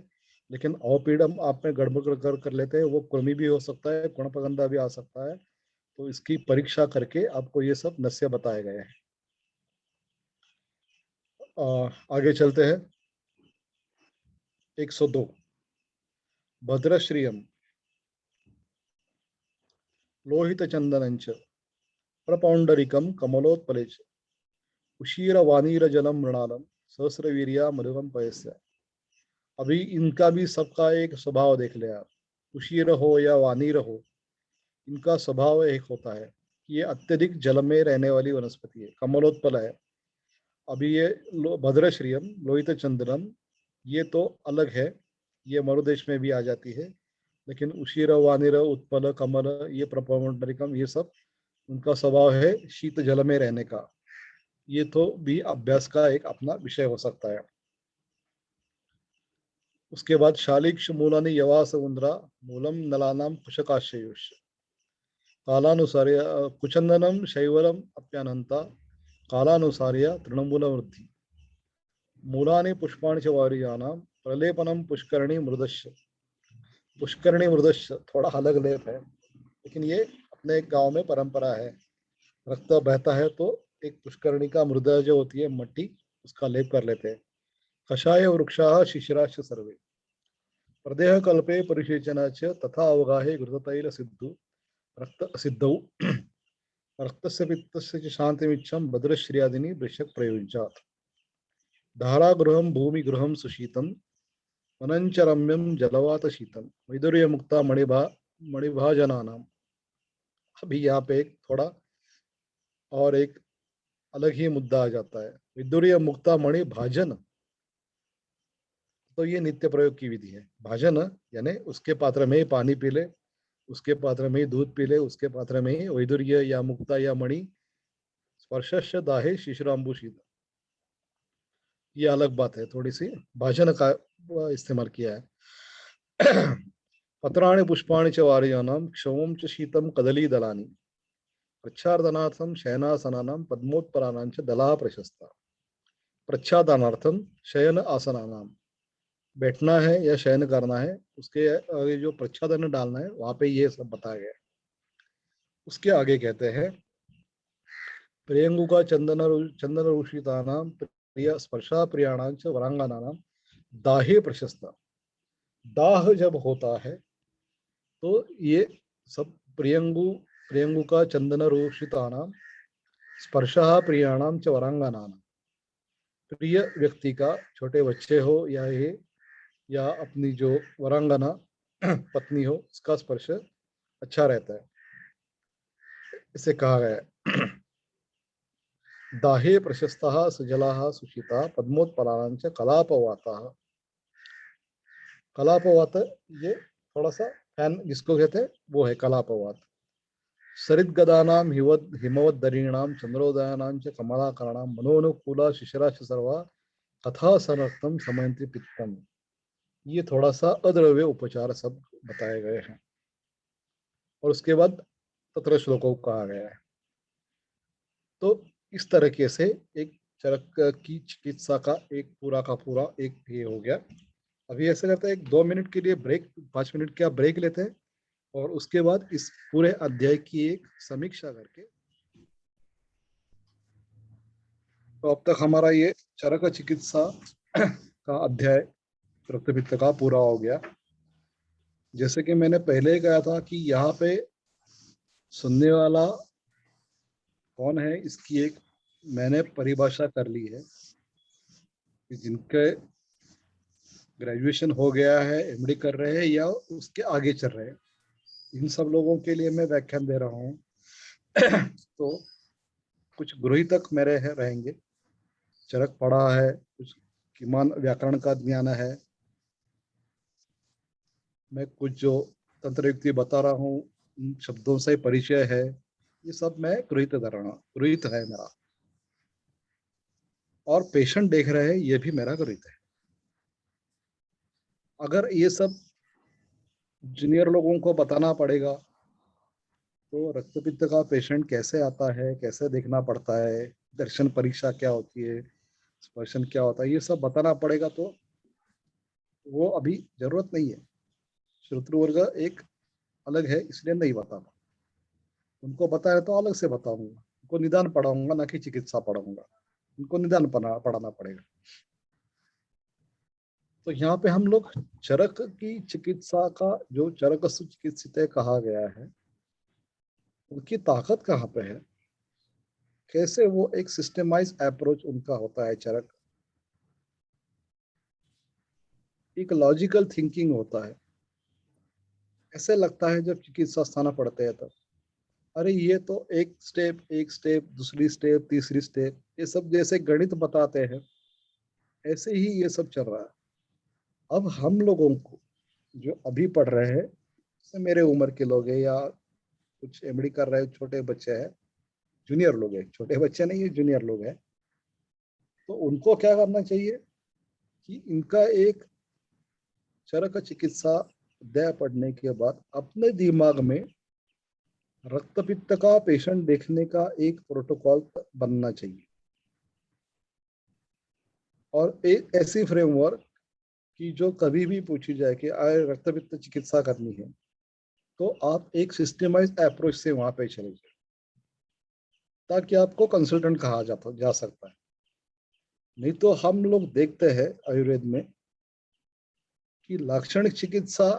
लेकिन ओपीड हम आप में गड़बड़ कर लेते हैं, वो कृमि भी हो सकता है, गुणपगंधा भी आ सकता है। तो इसकी परीक्षा करके आपको ये सब नस्य बताए गए हैं। आगे चलते हैं। 102 भद्रश्रियम लोहित चंदन प्रपौंडरिकम कमलोत्पले उशीर वानीर जलम मृणालम सहस्रवीरिया मधुरम पयस्य। अभी इनका भी सबका एक स्वभाव देख ले आप, उशीर हो या वानीर हो, इनका स्वभाव एक होता है। ये अत्यधिक जल में रहने वाली वनस्पति है, कमलोत्पल है। अभी ये भद्रश्रियम लोहित चंद्रम, ये तो अलग है, ये मरुदेश में भी आ जाती है। लेकिन उशीर वानिर उत्पल कमल ये प्रपमंडलिकम ये सब उनका स्वभाव है शीत जल में रहने का। ये तो भी अभ्यास का एक अपना विषय हो सकता है। उसके बाद शालिक्ष मूलानि यवास उन्द्रा मूलम नलानाम कुशकाशयुष कालानुसार्य कुचंदनम शैवलम अप्यानंता कालानुसार्य तृणमूल वृद्धि मूलानि पुष्पाणि च वारियानां प्रलेपनम पुष्करणी मृदश्य। पुष्करणी मृदश्य थोड़ा अलग लेप है, लेकिन ये अपने गांव में परंपरा है। रक्त बहता है तो एक पुष्करणी का मृदा जो होती है मट्टी, उसका लेप कर लेते हैं। कषाय वृक्षा शिशिराश्च सर्वे प्रदेह कल्पे परिषेचन च तथा अवगाहे घृततैल सिद्धु रक्त सिद्धौ रक्तस्य पित्तस्य च शांतिमिच्छं भद्रश्रियादिनी वृषक प्रयुज्यात् धारागृहं भूमिगृहं सुशीतं वनंच रम्यम जलवात शीतम वैदुर्य मुक्ता मणिभाजनानाम। अभी यहाँ पे एक थोड़ा और एक अलग ही मुद्दा आ जाता है। विदुर्य मुक्ता मणि भाजन, तो ये नित्य प्रयोग की विधि है। भाजन यानी उसके पात्र में ही पानी पी ले, उसके पात्र में ही दूध पी ले, उसके पात्र में ही वैदुर्य या मुक्ता या मणि स्पर्शश दाहे शिशिराम्बुशीत। ये अलग बात है, थोड़ी सी भाजन का इस्तेमाल किया है। पत्राणि पुष्पाणि च वार्याणां क्षमं च शीतं कदली दलानि प्रच्छादनार्थम शयनासनानां पद्मोत्पलानां च दलाः प्रशस्ता। प्रच्छादनार्थम शयन आसनानां, बैठना है या शयन करना है, उसके आगे जो प्रच्छादन डालना है वहां पे ये सब बताया गया है। उसके आगे कहते हैं प्रियंगुका चंदन रूषितानां प्रिय स्पर्शा प्रियाणां च वरांगनानां दाहे प्रशस्ता। दाह जब होता है तो ये सब प्रियंगु का चंदन रूषितानां स्पर्शा प्रियाणां च वरांगनानां, प्रिय व्यक्ति का, छोटे बच्चे हो या अपनी जो वरांगना पत्नी हो, उसका स्पर्श अच्छा रहता है। इसे कहा गया है दाहे प्रशस्ता सुजला सुशिता पद्मोत्पलांच कलापवाता। कलापवात, ये थोड़ा सा फैन जिसको कहते हैं वो है कलापवात। सरित गदानां हिमवद्दरीणां चंद्रोदयानां च कमलाकरणां मनोनुकूला शिशिराश सर्वा कथा सनक्तम समयंत्री पित्तम। ये थोड़ा सा अद्रव्य उपचार सब बताए गए हैं। और उसके बाद तत्र श्लोकों को कहा गया है। तो इस तरीके से एक चरक की चिकित्सा का एक पूरा का पूरा एक ये हो गया। अभी ऐसे करते हैं, एक 2 मिनट के लिए ब्रेक, 5 मिनट का ब्रेक लेते हैं और उसके बाद इस पूरे अध्याय की एक समीक्षा करके। तो अब तक हमारा ये चरक चिकित्सा का अध्याय रक्तपित्त का पूरा हो गया। जैसे कि मैंने पहले ही कहा था कि यहाँ पे सुनने वाला कौन है, इसकी एक मैंने परिभाषा कर ली है कि जिनके ग्रेजुएशन हो गया है, एमडी कर रहे हैं या उसके आगे चल रहे हैं, इन सब लोगों के लिए मैं व्याख्यान दे रहा हूँ। तो कुछ गृहीतक मेरे रहेंगे, चरक पढ़ा है, कुछ किमान व्याकरण का ज्ञान है, मैं कुछ जो तंत्र युक्ति बता रहा हूँ उन शब्दों से परिचय है, ये सब मैं गृहित कर रहा हूँ, गृहित है मेरा। और पेशेंट देख रहे हैं, ये भी मेरा गृहित है। अगर ये सब जूनियर लोगों को बताना पड़ेगा तो रक्तपित्त का पेशेंट कैसे आता है, कैसे देखना पड़ता है, दर्शन परीक्षा क्या होती है, स्पर्शन क्या होता है, ये सब बताना पड़ेगा। तो वो अभी जरूरत नहीं है। श्रोतृ वर्ग एक अलग है, इसलिए नहीं बताता। उनको बताया तो अलग से बताऊंगा, उनको निदान पढ़ाऊंगा, ना कि चिकित्सा पढ़ाऊंगा। उनको निदान पढ़ाना पड़ेगा। तो यहाँ पे हम लोग चरक की चिकित्सा का, जो चरक चिकित्सित कहा गया है, उनकी ताकत कहाँ पे है, कैसे वो एक सिस्टमाइज अप्रोच उनका होता है। चरक एक लॉजिकल थिंकिंग होता है। ऐसे लगता है जब चिकित्सा स्थान पढ़ते हैं तब, अरे ये तो एक स्टेप दूसरी स्टेप तीसरी स्टेप, ये सब जैसे गणित बताते हैं ऐसे ही ये सब चल रहा है। अब हम लोगों को जो अभी पढ़ रहे हैं, जैसे मेरे उम्र के लोग हैं या कुछ एमडी कर रहे हैं, छोटे बच्चे हैं, जूनियर लोग हैं, छोटे बच्चे नहीं है, जूनियर लोग हैं, तो उनको क्या करना चाहिए कि इनका एक चरक चिकित्सा अध्याय पढ़ने के बाद अपने दिमाग में रक्तपित्त का पेशेंट देखने का एक प्रोटोकॉल बनना चाहिए और एक ऐसी फ्रेमवर्क कि जो कभी भी पूछी जाए कि आए रक्तपित्त चिकित्सा करनी है तो आप एक सिस्टमाइज अप्रोच से वहां पे चले जाए, ताकि आपको कंसल्टेंट कहा जा सकता है। नहीं तो हम लोग देखते हैं आयुर्वेद में कि लाक्षणिक चिकित्सा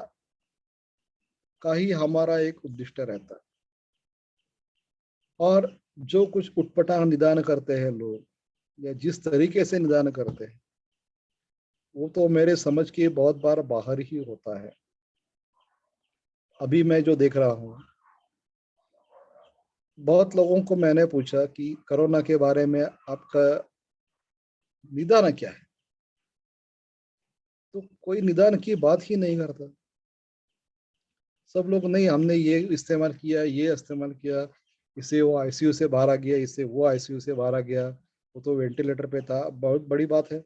का ही हमारा एक उद्दिष्ट रहता है, और जो कुछ उटपटांग निदान करते हैं लोग या जिस तरीके से निदान करते हैं, वो तो मेरे समझ के बहुत बार बाहर ही होता है। अभी मैं जो देख रहा हूँ, बहुत लोगों को मैंने पूछा कि कोरोना के बारे में आपका निदान क्या है, तो कोई निदान की बात ही नहीं करता। सब लोग नहीं, हमने ये इस्तेमाल किया, ये इस्तेमाल किया, इससे वो आईसीयू से बाहर आ गया, इससे वो आईसीयू से बाहर आ गया, वो तो वेंटिलेटर पे था, बहुत बड़ी बात है।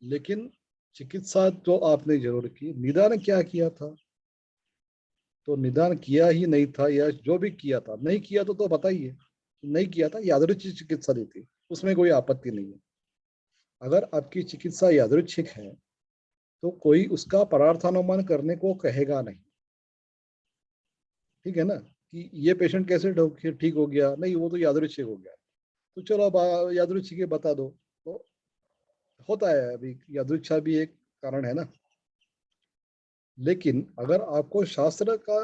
लेकिन चिकित्सा जो आपने जरूर की, निदान क्या किया था? तो निदान किया ही नहीं था, या जो भी किया था नहीं किया तो बताइए। नहीं किया था, यादृच्छिक चिकित्सा दी थी, उसमें कोई आपत्ति नहीं है। अगर आपकी चिकित्सा यादृच्छिक है तो कोई उसका परार्थानुमान करने को कहेगा नहीं। ठीक है ना, कि ये पेशेंट कैसे ठीक हो गया, नहीं वो तो यादृच्छिक हो गया, तो चलो अब यादृच्छिक ही बता दो। तो होता है, अभी यादृच्छा भी एक कारण है ना। लेकिन अगर आपको शास्त्र का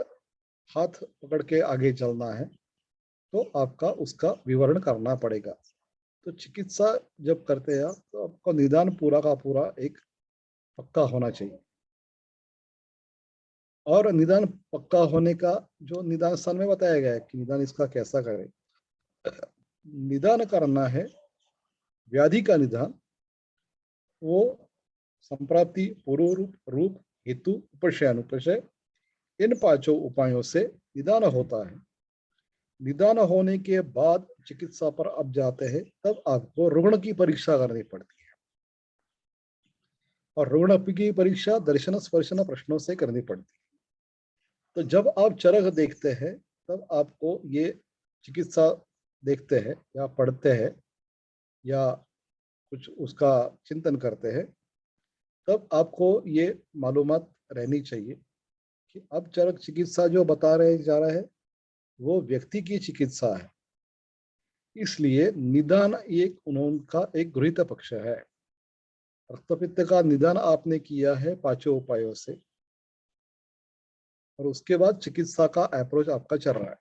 हाथ पकड़ के आगे चलना है तो आपका उसका विवरण करना पड़ेगा। तो चिकित्सा जब करते हैं तो आपका निदान पूरा का पूरा एक पक्का होना चाहिए। और निदान पक्का होने का जो निदान स्थान में बताया गया है कि निदान इसका कैसा करें। निदान करना है, व्याधि का निदान, वो संप्राप्ति, पूर्व रूप, रूप, हेतु, उपशय, अनुपशय, इन पांचों उपायों से निदान होता है। निदान होने के बाद चिकित्सा पर अब जाते हैं, तब आपको रुग्ण की परीक्षा करनी पड़ती है। और रुग्ण की परीक्षा दर्शन स्पर्शन प्रश्नों से करनी पड़ती है। तो जब आप चरक देखते हैं तब आपको ये चिकित्सा देखते हैं या पढ़ते हैं या कुछ उसका चिंतन करते हैं, तब आपको ये मालूमात रहनी चाहिए कि अब चरक चिकित्सा जो बता रहे जा रहा है वो व्यक्ति की चिकित्सा है। इसलिए निदान एक उनका एक गृहीत पक्ष है। रक्तपित्त का निदान आपने किया है पांचों उपायों से, और उसके बाद चिकित्सा का अप्रोच आपका चल रहा है।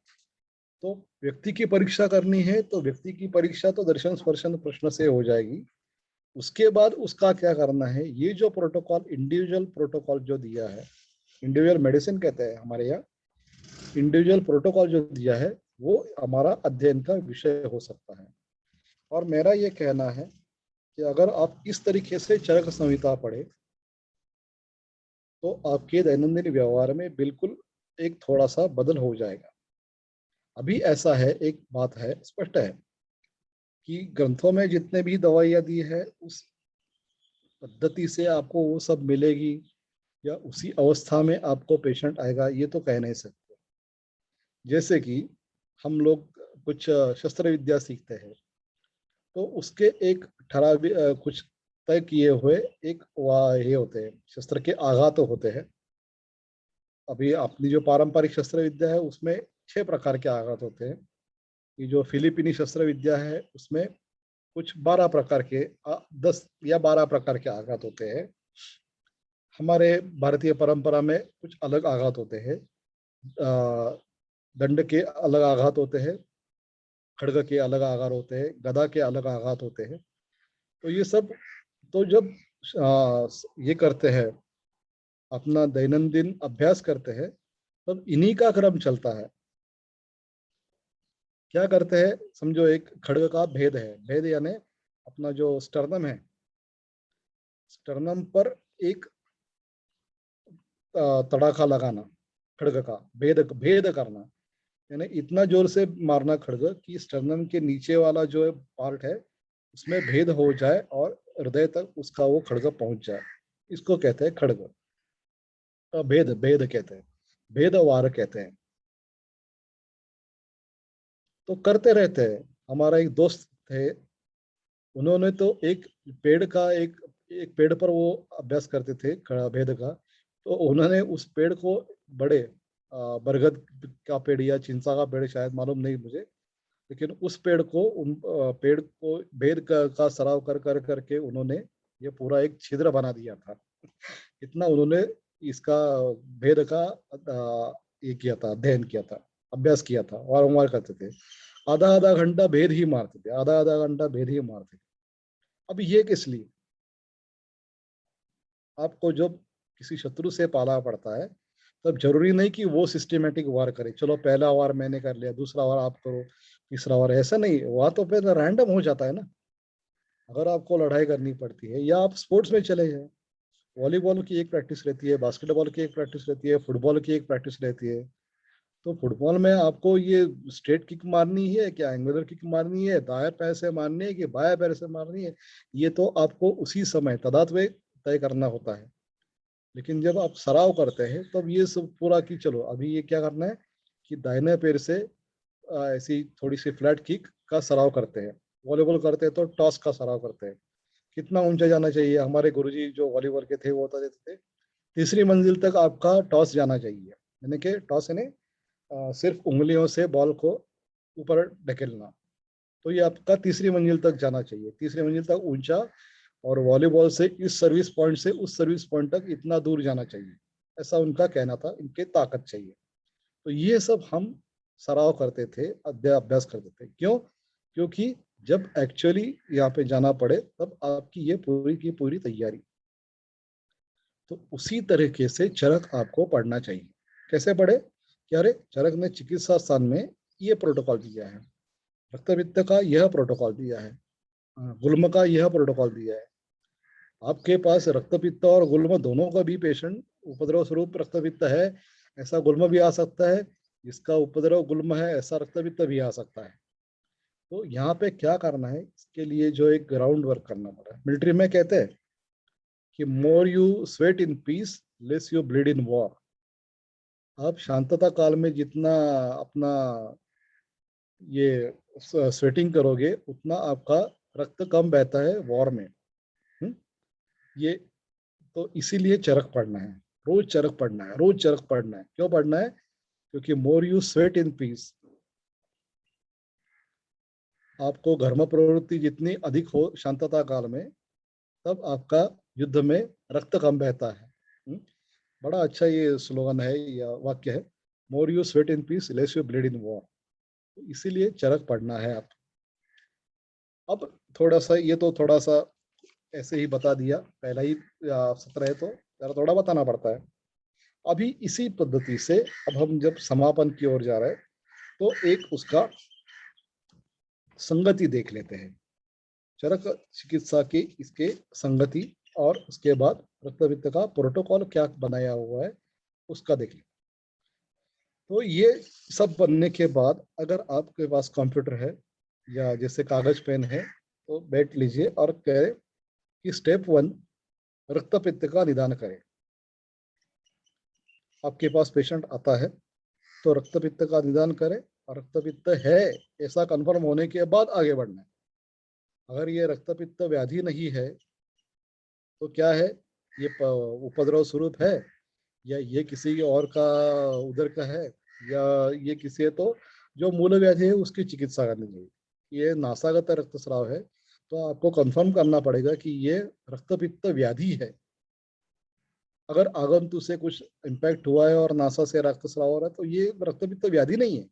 तो व्यक्ति की परीक्षा करनी है तो व्यक्ति की परीक्षा तो दर्शन स्पर्शन प्रश्न से हो जाएगी। उसके बाद उसका क्या करना है, ये जो प्रोटोकॉल, इंडिविजुअल प्रोटोकॉल जो दिया है, इंडिविजुअल मेडिसिन कहते हैं हमारे यहाँ, इंडिविजुअल प्रोटोकॉल जो दिया है वो हमारा अध्ययन का विषय हो सकता है। और मेरा ये कहना है कि अगर आप इस तरीके से चरक संहिता पढ़े तो आपके दैनंदिन व्यवहार में बिल्कुल एक थोड़ा सा बदल हो जाएगा। अभी ऐसा है, एक बात है, स्पष्ट है कि ग्रंथों में जितने भी दवाइयाँ दी है उस पद्धति से आपको वो सब मिलेगी या उसी अवस्था में आपको पेशेंट आएगा, ये तो कह नहीं सकते। जैसे कि हम लोग कुछ शस्त्र विद्या सीखते हैं तो उसके एक ठराव कुछ तय किए हुए एक ये होते हैं, शस्त्र के आघात होते हैं। अभी अपनी जो पारंपरिक शस्त्र विद्या है उसमें 6 प्रकार के आघात होते हैं। ये जो फिलिपीनी शस्त्र विद्या है उसमें कुछ 12 प्रकार के 10 या 12 प्रकार के आघात होते हैं। हमारे भारतीय परंपरा में कुछ अलग आघात होते हैं। दंड के अलग आघात होते हैं, खड्ग के अलग आघात होते हैं, गदा के अलग आघात होते हैं। तो ये सब, तो जब ये करते हैं, अपना दैनंदिन अभ्यास करते हैं, तब इन्हीं का क्रम चलता है। क्या करते हैं, समझो एक खड्ग का भेद है, भेद यानी अपना जो स्टर्नम है, स्टर्नम पर एक तड़ाका लगाना, खड्ग का भेद भेद करना, यानी इतना जोर से मारना खड्ग कि स्टर्नम के नीचे वाला जो पार्ट है उसमें भेद हो जाए और हृदय तक उसका वो खड्ग पहुंच जाए। इसको कहते हैं खड्ग। भेद भेद कहते हैं, भेद वार कहते हैं। तो करते रहते हैं। हमारा एक दोस्त थे, उन्होंने तो एक पेड़ का एक पेड़ पर वो अभ्यास करते थे भेद का। तो उन्होंने उस पेड़ को बड़े बरगद का पेड़ या चिंसा का पेड़, शायद मालूम नहीं मुझे, लेकिन उस पेड़ को पेड़ को भेद का सराव कर कर करके उन्होंने ये पूरा एक छिद्र बना दिया था। इतना उन्होंने इसका भेद का ये किया था, अध्ययन किया था, अभ्यास किया था, वारंवार करते थे। आधा आधा घंटा भेद ही मारते थे, आधा आधा घंटा भेद ही मारते थे। अब ये किस लिए? आपको जब किसी शत्रु से पाला पड़ता है तब जरूरी नहीं कि वो सिस्टमेटिक वार करे, चलो पहला वार मैंने कर लिया, दूसरा वार आप करो, तीसरा वार, ऐसा नहीं, वहां तो फिर रैंडम हो जाता है ना। अगर आपको लड़ाई करनी पड़ती है, या आप स्पोर्ट्स में चले जाए, वॉलीबॉल की एक प्रैक्टिस रहती है, बास्केटबॉल की एक प्रैक्टिस रहती है, फुटबॉल की एक प्रैक्टिस रहती है। तो फुटबॉल में आपको ये स्ट्रेट किक मारनी है, क्या एंगुलर किक मारनी है, दाएं पैर से मारनी है कि बाएं पैर से मारनी है, ये तो आपको उसी समय तदाद में तय करना होता है। लेकिन जब आप सराव करते हैं तब ये सब पूरा कि चलो अभी ये क्या करना है कि दाहिने पैर से ऐसी थोड़ी सी फ्लैट किक का सराव करते हैं। वॉलीबॉल करते हैं तो टॉस का सराव करते हैं, कितना ऊंचा जाना चाहिए। हमारे गुरुजी जो वॉलीबॉल के थे वो बता देते थे, तीसरी मंजिल तक आपका टॉस जाना चाहिए, यानी कि टॉस यानी सिर्फ उंगलियों से बॉल को ऊपर ढकेलना। तो ये आपका तीसरी मंजिल तक जाना चाहिए, तीसरी मंजिल तक ऊंचा, और वॉलीबॉल से इस सर्विस पॉइंट से उस सर्विस पॉइंट तक इतना दूर जाना चाहिए, ऐसा उनका कहना था, इनके ताकत चाहिए। तो ये सब हम सराव करते थे, अभ्यास करते थे। क्यों? क्योंकि जब एक्चुअली यहाँ पे जाना पड़े तब आपकी ये पूरी की पूरी तैयारी। तो उसी तरीके से चरक आपको पढ़ना चाहिए। कैसे पढ़े? कि अरे चरक ने चिकित्सा स्थान में ये प्रोटोकॉल दिया है, रक्तपित्त का यह प्रोटोकॉल दिया है, गुल्म का यह प्रोटोकॉल दिया है। आपके पास रक्तपित्त और गुल्म दोनों का भी पेशेंट उपद्रव स्वरूप रक्तपित्त है, ऐसा गुल्म भी आ सकता है, जिसका उपद्रव गुल्म है ऐसा रक्तपित्त भी आ सकता है। तो यहाँ पे क्या करना है, इसके लिए जो एक ग्राउंड वर्क करना पड़ा है। मिलिट्री में कहते हैं कि more you sweat in peace less you bleed in war. आप शांतता काल में जितना अपना ये स्वेटिंग करोगे उतना आपका रक्त कम बहता है वॉर में। हुँ? ये तो इसीलिए चरक पढ़ना है, रोज चरक पढ़ना है, रोज चरक पढ़ना है। क्यों पढ़ना है? क्योंकि more you sweat in peace, आपको घर्म प्रवृत्ति जितनी अधिक हो शांतता काल में, तब आपका युद्ध में रक्त कम बहता है। बड़ा अच्छा ये स्लोगन है या वाक्य है, more you sweat in peace less you bleed in war. इसीलिए चरक पढ़ना है आप। अब थोड़ा सा ये तो थोड़ा सा ऐसे ही बता दिया, पहला ही सत्र है तो जरा थोड़ा बताना पड़ता है। अभी इसी पद्धति से अब हम जब समापन की ओर जा रहे हैं तो एक उसका संगति देख लेते हैं, चरक चिकित्सा की इसके संगति, और उसके बाद रक्तपित्त का प्रोटोकॉल क्या बनाया हुआ है उसका देख लेते। तो ये सब बनने के बाद अगर आपके पास कंप्यूटर है या जैसे कागज पेन है तो बैठ लीजिए और कहे कि स्टेप 1 रक्तपित्त का निदान करें। आपके पास पेशेंट आता है तो रक्तपित्त का निदान करें, और रक्तपित्त है ऐसा कंफर्म होने के बाद आगे बढ़ना है। अगर ये रक्तपित्त व्याधि नहीं है तो क्या है, ये उपद्रव स्वरूप है, या ये किसी और का उधर का है, या ये किसी है तो जो मूल व्याधि है उसकी चिकित्सा करनी चाहिए। ये नासागत रक्तस्राव है तो आपको कंफर्म करना पड़ेगा कि ये रक्तपित्त व्याधि है। अगर आगंतु से कुछ इम्पैक्ट हुआ है और नासा से रक्तस्राव हो रहा है तो ये रक्तपित्त व्याधि नहीं है।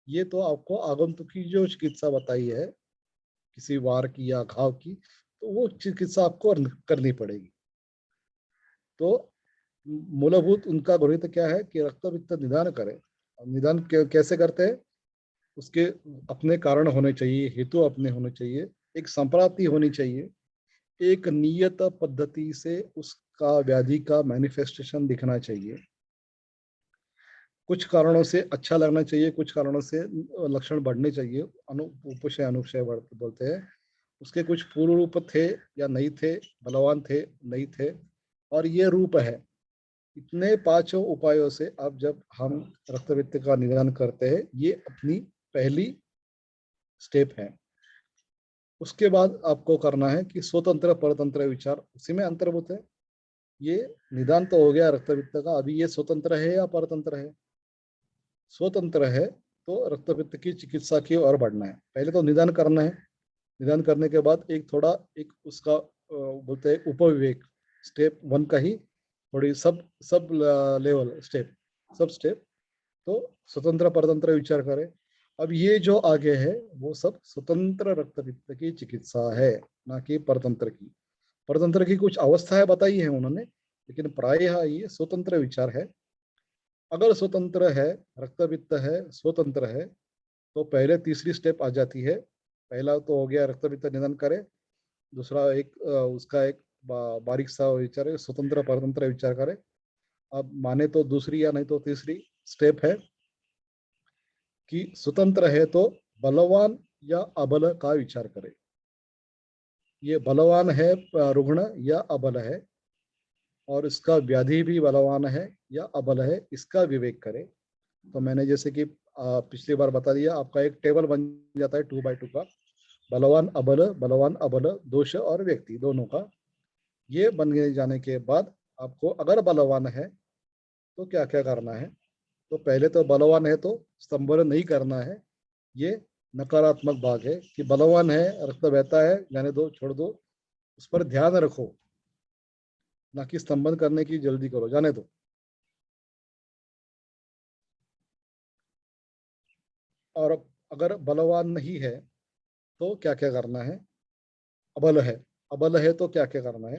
ये तो आपको आगंतुक की जो चिकित्सा बताई है किसी वार की या घाव की, तो वो चिकित्सा आपको करनी पड़ेगी। तो मूलभूत उनका गणित क्या है कि रक्तपित्त निदान करें। निदान कैसे करते हैं? उसके अपने कारण होने चाहिए, हेतु अपने होने चाहिए, एक संप्राप्ति होनी चाहिए, एक नियत पद्धति से उसका व्याधि का मैनिफेस्टेशन दिखना चाहिए। कुछ कारणों से अच्छा लगना चाहिए, कुछ कारणों से लक्षण बढ़ने चाहिए, उपशय अनुक्षय बोलते हैं। उसके कुछ पूर्व रूप थे या नहीं थे, बलवान थे नहीं थे, और ये रूप है। इतने पांचों उपायों से अब जब हम रक्तपित्त का निदान करते हैं, ये अपनी पहली स्टेप है। उसके बाद आपको करना है कि स्वतंत्र परतंत्र विचार उसी में अंतर्भूत है। ये निदान तो हो गया रक्तपित्त का, अभी ये स्वतंत्र है या परतंत्र है? स्वतंत्र है तो रक्तपित्त की चिकित्सा की ओर बढ़ना है। पहले तो निदान करना है, निदान करने के बाद एक थोड़ा एक उसका बोलते हैं उपविवेक, स्टेप 1 का ही थोड़ी सब सब लेवल स्टेप, सब स्टेप। तो स्वतंत्र परतंत्र विचार करें। अब ये जो आगे है वो सब स्वतंत्र रक्तपित्त की चिकित्सा है, ना कि परतंत्र की। परतंत्र की कुछ अवस्थाएं बताई है उन्होंने, लेकिन प्रायः ये स्वतंत्र विचार है। अगर स्वतंत्र है, रक्तपित्त है, स्वतंत्र है, तो पहले तीसरी स्टेप आ जाती है। पहला तो हो गया रक्तपित्त निधन करे, दूसरा एक उसका एक बारीक सा विचार है, स्वतंत्र परतंत्र विचार करे। अब माने तो दूसरी या नहीं तो तीसरी स्टेप है कि स्वतंत्र है तो बलवान या अबल का विचार करे। ये बलवान है रुग्ण या अबल है, और इसका व्याधि भी बलवान है या अबल है, इसका विवेक करे। तो मैंने जैसे कि पिछली बार बता दिया, आपका एक टेबल बन जाता है 2x2 का, बलवान अबल दोष और व्यक्ति दोनों का। ये बन जाने के बाद आपको अगर बलवान है तो क्या क्या करना है। तो पहले तो बलवान है तो स्तंभन नहीं करना है, ये नकारात्मक भाग है कि बलवान है, रक्त बहता है, जाने दो, छोड़ दो, उस पर ध्यान रखो, ना कि स्तंभन करने की जल्दी करो, जाने दो। और अगर बलवान नहीं है तो क्या क्या करना है। अबल है, अबल है तो क्या क्या करना है।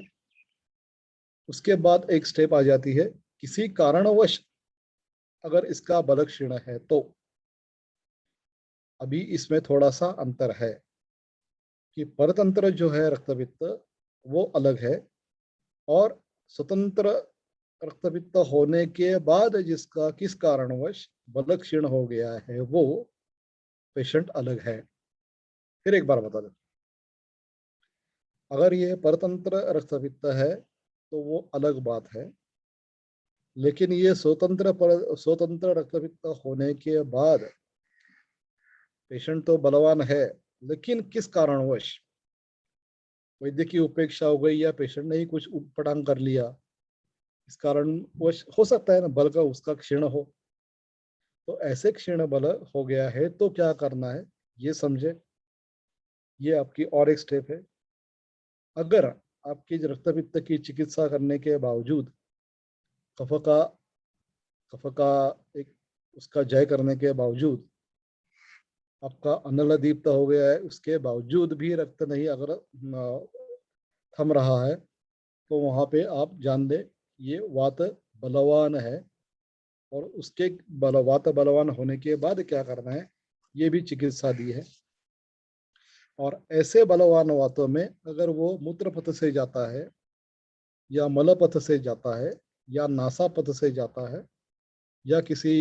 उसके बाद एक स्टेप आ जाती है, किसी कारणवश अगर इसका बल क्षीण है तो। अभी इसमें थोड़ा सा अंतर है कि परतंत्र जो है रक्तपित्त वो अलग है, और स्वतंत्र रक्तपित्त होने के बाद जिसका किस कारणवश बल क्षीण हो गया है वो पेशेंट अलग है। फिर एक बार बता दें, अगर ये परतंत्र रक्तपित्त है तो वो अलग बात है, लेकिन ये स्वतंत्र रक्तपित्त होने के बाद पेशेंट तो बलवान है, लेकिन किस कारणवश वैद्य की उपेक्षा हो गई या पेशेंट ने ही कुछ उटपटांग कर लिया, इस कारणवश हो सकता है ना बल का उसका क्षीण हो। तो ऐसे क्षीण बल हो गया है तो क्या करना है ये समझे। ये आपकी और एक स्टेप है। अगर आपकी रक्तपित्त की चिकित्सा करने के बावजूद कफ का कफ का एक उसका जय करने के बावजूद आपका अनल दीप्त हो गया है, उसके बावजूद भी रक्त नहीं अगर थम रहा है, तो वहां पे आप जान दे ये वात बलवान है। और उसके वात बलवान होने के बाद क्या करना है ये भी चिकित्सा दी है। और ऐसे बलवान वातों में अगर वो मूत्र पथ से जाता है या मल पथ से जाता है या नासा पथ से जाता है या किसी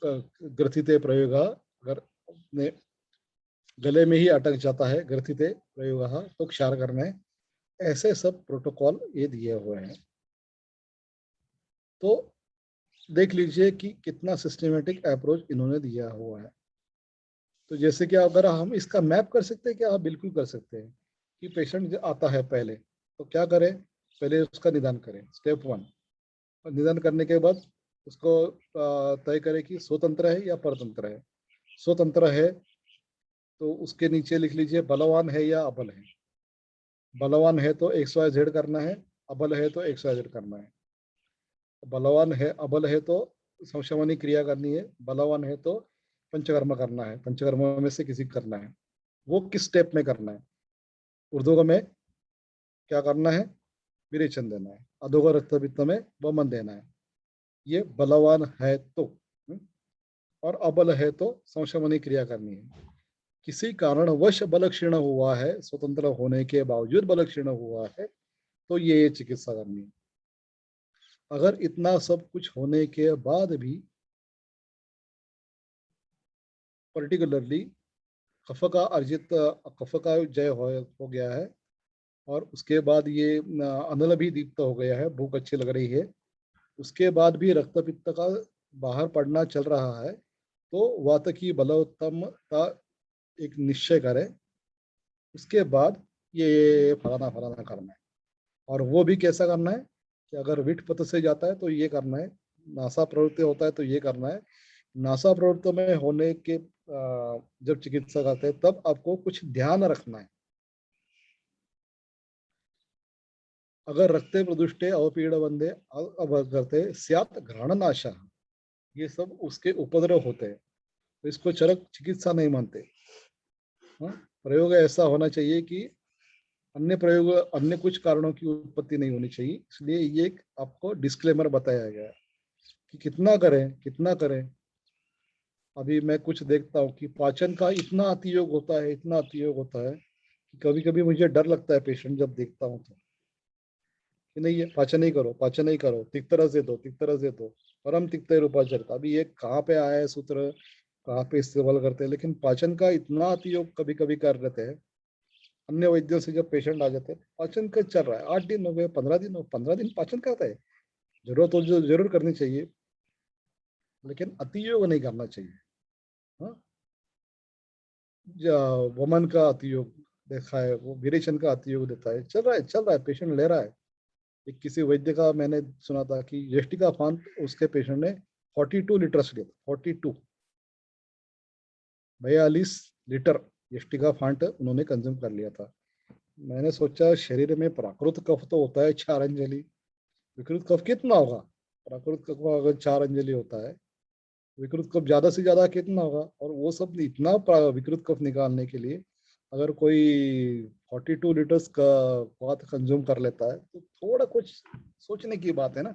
ग्रथिते प्रयोग अगर अपने गले में ही अटक जाता है ग्रथिते प्रयोग तो क्षार करना है। ऐसे सब प्रोटोकॉल ये दिए हुए हैं। तो देख लीजिए कि कितना सिस्टमेटिक अप्रोच इन्होंने दिया हुआ है। तो जैसे कि अगर हम इसका मैप कर सकते हैं, क्या आप बिल्कुल कर सकते हैं कि पेशेंट आता है पहले तो क्या करें, पहले उसका निदान करें, स्टेप 1। और निदान करने के बाद उसको तय करें कि स्वतंत्र है या परतंत्र है। स्वतंत्र है तो उसके नीचे लिख लीजिए बलवान है या अबल है। बलवान है तो XYZ करना है, अबल है तो XYZ करना है। बलवान है अबल है तो संशमनी क्रिया करनी है, बलवान है तो पंचकर्म करना है, पंचकर्म में से किसी करना है। वो किस स्टेप में करना है, ऊर्ध्व में क्या करना है, विरेचन देना है, अधोगर रक्तपित्त में वमन देना है। ये बलवान है तो। और अबल है तो संशमनी क्रिया करनी है। किसी कारणवश बल क्षीण हुआ है, स्वतंत्र होने के बावजूद बल क्षीण हुआ है, तो ये चिकित्सा करनी है। अगर इतना सब कुछ होने के बाद भी पर्टिकुलरली कफ का अर्जित कफ का जय हो गया है, और उसके बाद ये अनल भी दीप्त हो गया है, भूख अच्छी लग रही है, उसके बाद भी रक्तपित्त का बाहर पड़ना चल रहा है, तो वात की बलोत्तमता एक निश्चय करें। उसके बाद ये फलाना फलाना करना है। और वो भी कैसा करना है कि अगर विट पथ से जाता है तो ये करना है, नासा प्रवृत्ति होता है तो ये करना है। नासा प्रवृत्ति में होने के जब चिकित्सा करते हैं तब आपको कुछ ध्यान रखना है। अगर रक्ते प्रदुष्टे अवपीड़ वंदे अवगते स्यात् घ्राणनाशः, ये सब उसके उपद्रव होते हैं, तो इसको चरक चिकित्सा नहीं मानते। हाँ? प्रयोग ऐसा होना चाहिए कि अन्य प्रयोग, अन्य कुछ कारणों की उत्पत्ति नहीं होनी चाहिए। इसलिए ये एक आपको डिस्क्लेमर बताया गया है कि कितना करें कितना करें। अभी मैं कुछ देखता हूँ कि पाचन का इतना अतियोग होता है, इतना अतियोग होता है कि कभी कभी मुझे डर लगता है पेशेंट जब देखता हूँ तो, कि नहीं ये पाचन नहीं करो, पाचन नहीं करो, तिक्तर से दो, तिक्तर से दो, परम तिक्त रूपाचरता। अभी ये कहाँ पे आया है सूत्र, कहाँ पे इस्तेमाल करते हैं, लेकिन पाचन का इतना अतियोग कभी कभी कर लेते हैं। अन्य वैद्यों से जब पेशेंट आ जाते हैं, पाचन का चल रहा है, 8 दिन हो गए, 15 दिन हो, 15 दिन पाचन करता है, जरूरत हो जो जरूर करनी चाहिए, लेकिन अतियोग नहीं करना चाहिए। हाँ, वमन का अतियोग देखा है, वो विरेचन का अतियोग देता है, चल रहा है चल रहा है, पेशेंट ले रहा है। एक किसी वैद्य का मैंने सुना था कि यष्टिका फान उसके पेशेंट ने 42 लीटर्स लिया, 42 42 लीटर यष्टिका फांट उन्होंने कंज्यूम कर लिया था। मैंने सोचा शरीर में प्राकृत कफ तो होता है 4 अंजलि, विकृत कफ कितना होगा? प्राकृत कफ अगर 4 अंजलि होता है, विकृत कफ ज्यादा से ज्यादा कितना होगा? और वो सब इतना विकृत कफ निकालने के लिए अगर कोई 42 लीटर्स का बात कंज्यूम कर लेता है तो थोड़ा कुछ सोचने की बात है ना।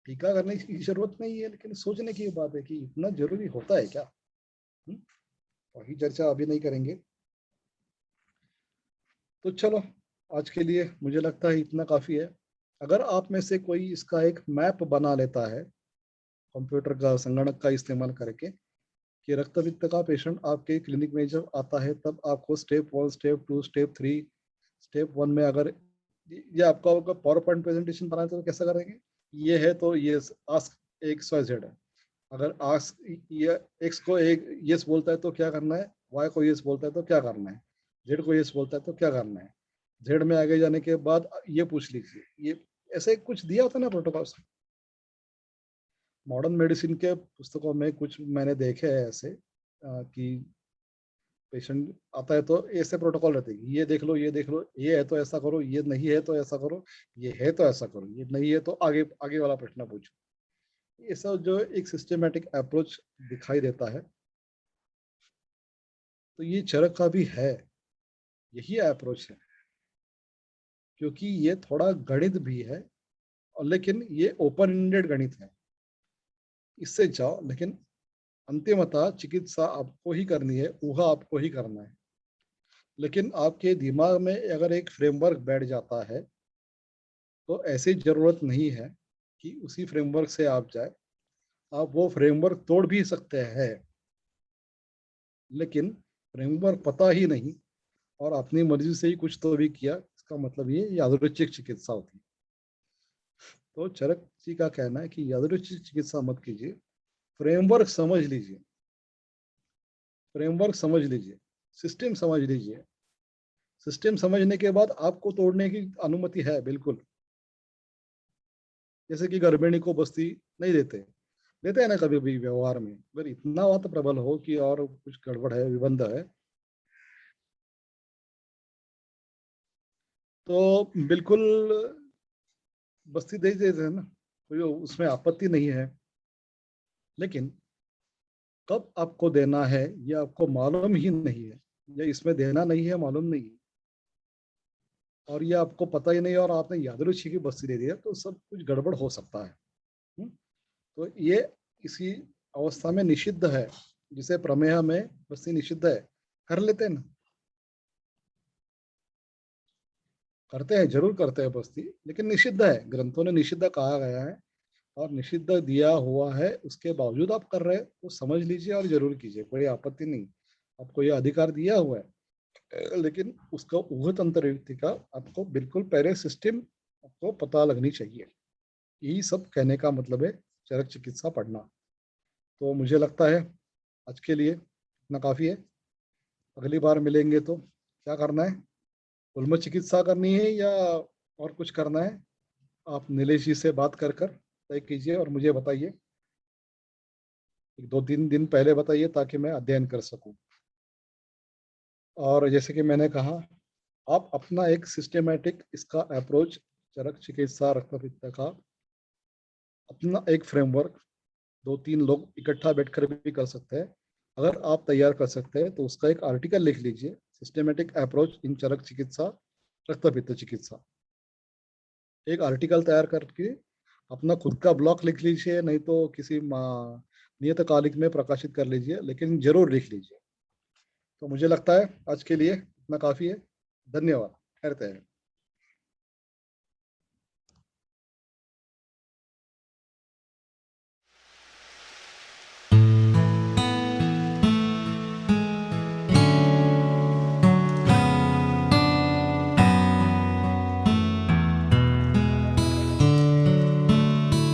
टीका करने की जरूरत नहीं है, लेकिन सोचने की बात है कि इतना जरूरी होता है क्या। वही चर्चा अभी नहीं करेंगे। तो चलो, आज के लिए मुझे लगता है इतना काफी है। अगर आप में से कोई इसका एक मैप बना लेता है कंप्यूटर का, संगणक का इस्तेमाल करके, कि रक्त पित्त का पेशेंट आपके क्लिनिक में जब आता है तब आपको स्टेप 1, स्टेप 2, स्टेप 3, स्टेप 1 में अगर ये आपका पावर पॉइंट प्रेजेंटेशन बनाए तो कैसा करेंगे? ये है तो ये आस्क एक्स वाई जेड है। अगर आस्क ये एक्स को एक यस बोलता है तो क्या करना है, वाई को यस बोलता है तो क्या करना है, जेड को यस बोलता है तो क्या करना है। जेड में आगे जाने के बाद ये पूछ लीजिए, ये ऐसे कुछ दिया होता है ना प्रोटोकॉल। मॉडर्न मेडिसिन के पुस्तकों में कुछ मैंने देखे हैं ऐसे कि पेशेंट आता है तो ऐसे प्रोटोकॉल रहते हैं, ये देख लो, ये देख लो, ये है तो ऐसा करो, ये नहीं है तो ऐसा करो, ये है तो ऐसा करो, ये नहीं है तो आगे आगे वाला प्रश्न पूछो। ये सब जो एक सिस्टमेटिक अप्रोच दिखाई देता है, तो ये चरक का भी है, यही अप्रोच है। क्योंकि ये थोड़ा गणित भी है, और लेकिन ये ओपन एंडेड गणित है। इससे जाओ, लेकिन अंतिमतः चिकित्सा आपको ही करनी है, ऊहा आपको ही करना है। लेकिन आपके दिमाग में अगर एक फ्रेमवर्क बैठ जाता है तो ऐसी जरूरत नहीं है कि उसी फ्रेमवर्क से आप जाए। आप वो फ्रेमवर्क तोड़ भी सकते हैं, लेकिन फ्रेमवर्क पता ही नहीं और अपनी मर्जी से ही कुछ तो भी किया, इसका मतलब ये यादृच्छिक चिकित्सा होती है। तो चरक जी का कहना है कि यादृच्छिक चिकित्सा मत कीजिए, फ्रेमवर्क समझ लीजिए, फ्रेमवर्क समझ लीजिए, सिस्टम समझ लीजिए। सिस्टम समझने के बाद आपको तोड़ने की अनुमति है बिल्कुल। जैसे कि गर्भिणी को बस्ती नहीं देते, देते हैं ना कभी भी व्यवहार में, अगर इतना बात प्रबल हो कि और कुछ गड़बड़ है, विबंध है, तो बिल्कुल बस्ती दे देते हैं ना, कोई उसमें आपत्ति नहीं है। लेकिन कब आपको देना है ये आपको मालूम ही नहीं है, या इसमें देना नहीं है मालूम नहीं है, और ये आपको पता ही नहीं, और आपने यादृच्छिक की बस्ती दे दिया, तो सब कुछ गड़बड़ हो सकता है। तो ये इसी अवस्था में निषिद्ध है, जिसे प्रमेह में बस्ती निषिद्ध है। कर लेते हैं ना, करते हैं, जरूर करते हैं बस्ती, लेकिन निषिद्ध है, ग्रंथों ने निषिद्ध कहा गया है, और निषिद्ध दिया हुआ है, उसके बावजूद आप कर रहे हैं तो समझ लीजिए और जरूर कीजिए, कोई आपत्ति नहीं। आपको ये अधिकार दिया हुआ है, लेकिन उसका उगत अंतर्युक्ति का आपको बिल्कुल पहले सिस्टम आपको पता लगनी चाहिए। यही सब कहने का मतलब है चरक चिकित्सा पढ़ना। तो मुझे लगता है आज के लिए इतना काफी है। अगली बार मिलेंगे तो क्या करना है, उल्म चिकित्सा करनी है या और कुछ करना है? आप नीलेश जी से बात कर तय कीजिए और मुझे बताइए, 2-3 दिन पहले बताइए ताकि मैं अध्ययन कर सकूं। और जैसे कि मैंने कहा, आप अपना एक सिस्टमेटिक इसका अप्रोच, चरक चिकित्सा रक्तपित्त का अपना एक फ्रेमवर्क 2-3 लोग इकट्ठा बैठकर भी कर सकते हैं। अगर आप तैयार कर सकते हैं तो उसका एक आर्टिकल लिख लीजिए, सिस्टमेटिक अप्रोच इन चरक चिकित्सा, रक्तपित्त चिकित्सा। एक आर्टिकल तैयार करके अपना खुद का ब्लॉग लिख लीजिए, नहीं तो किसी नियतकालिक में प्रकाशित कर लीजिए, लेकिन जरूर लिख लीजिए। तो मुझे लगता है आज के लिए इतना काफी है। धन्यवाद। ठहरते हैं।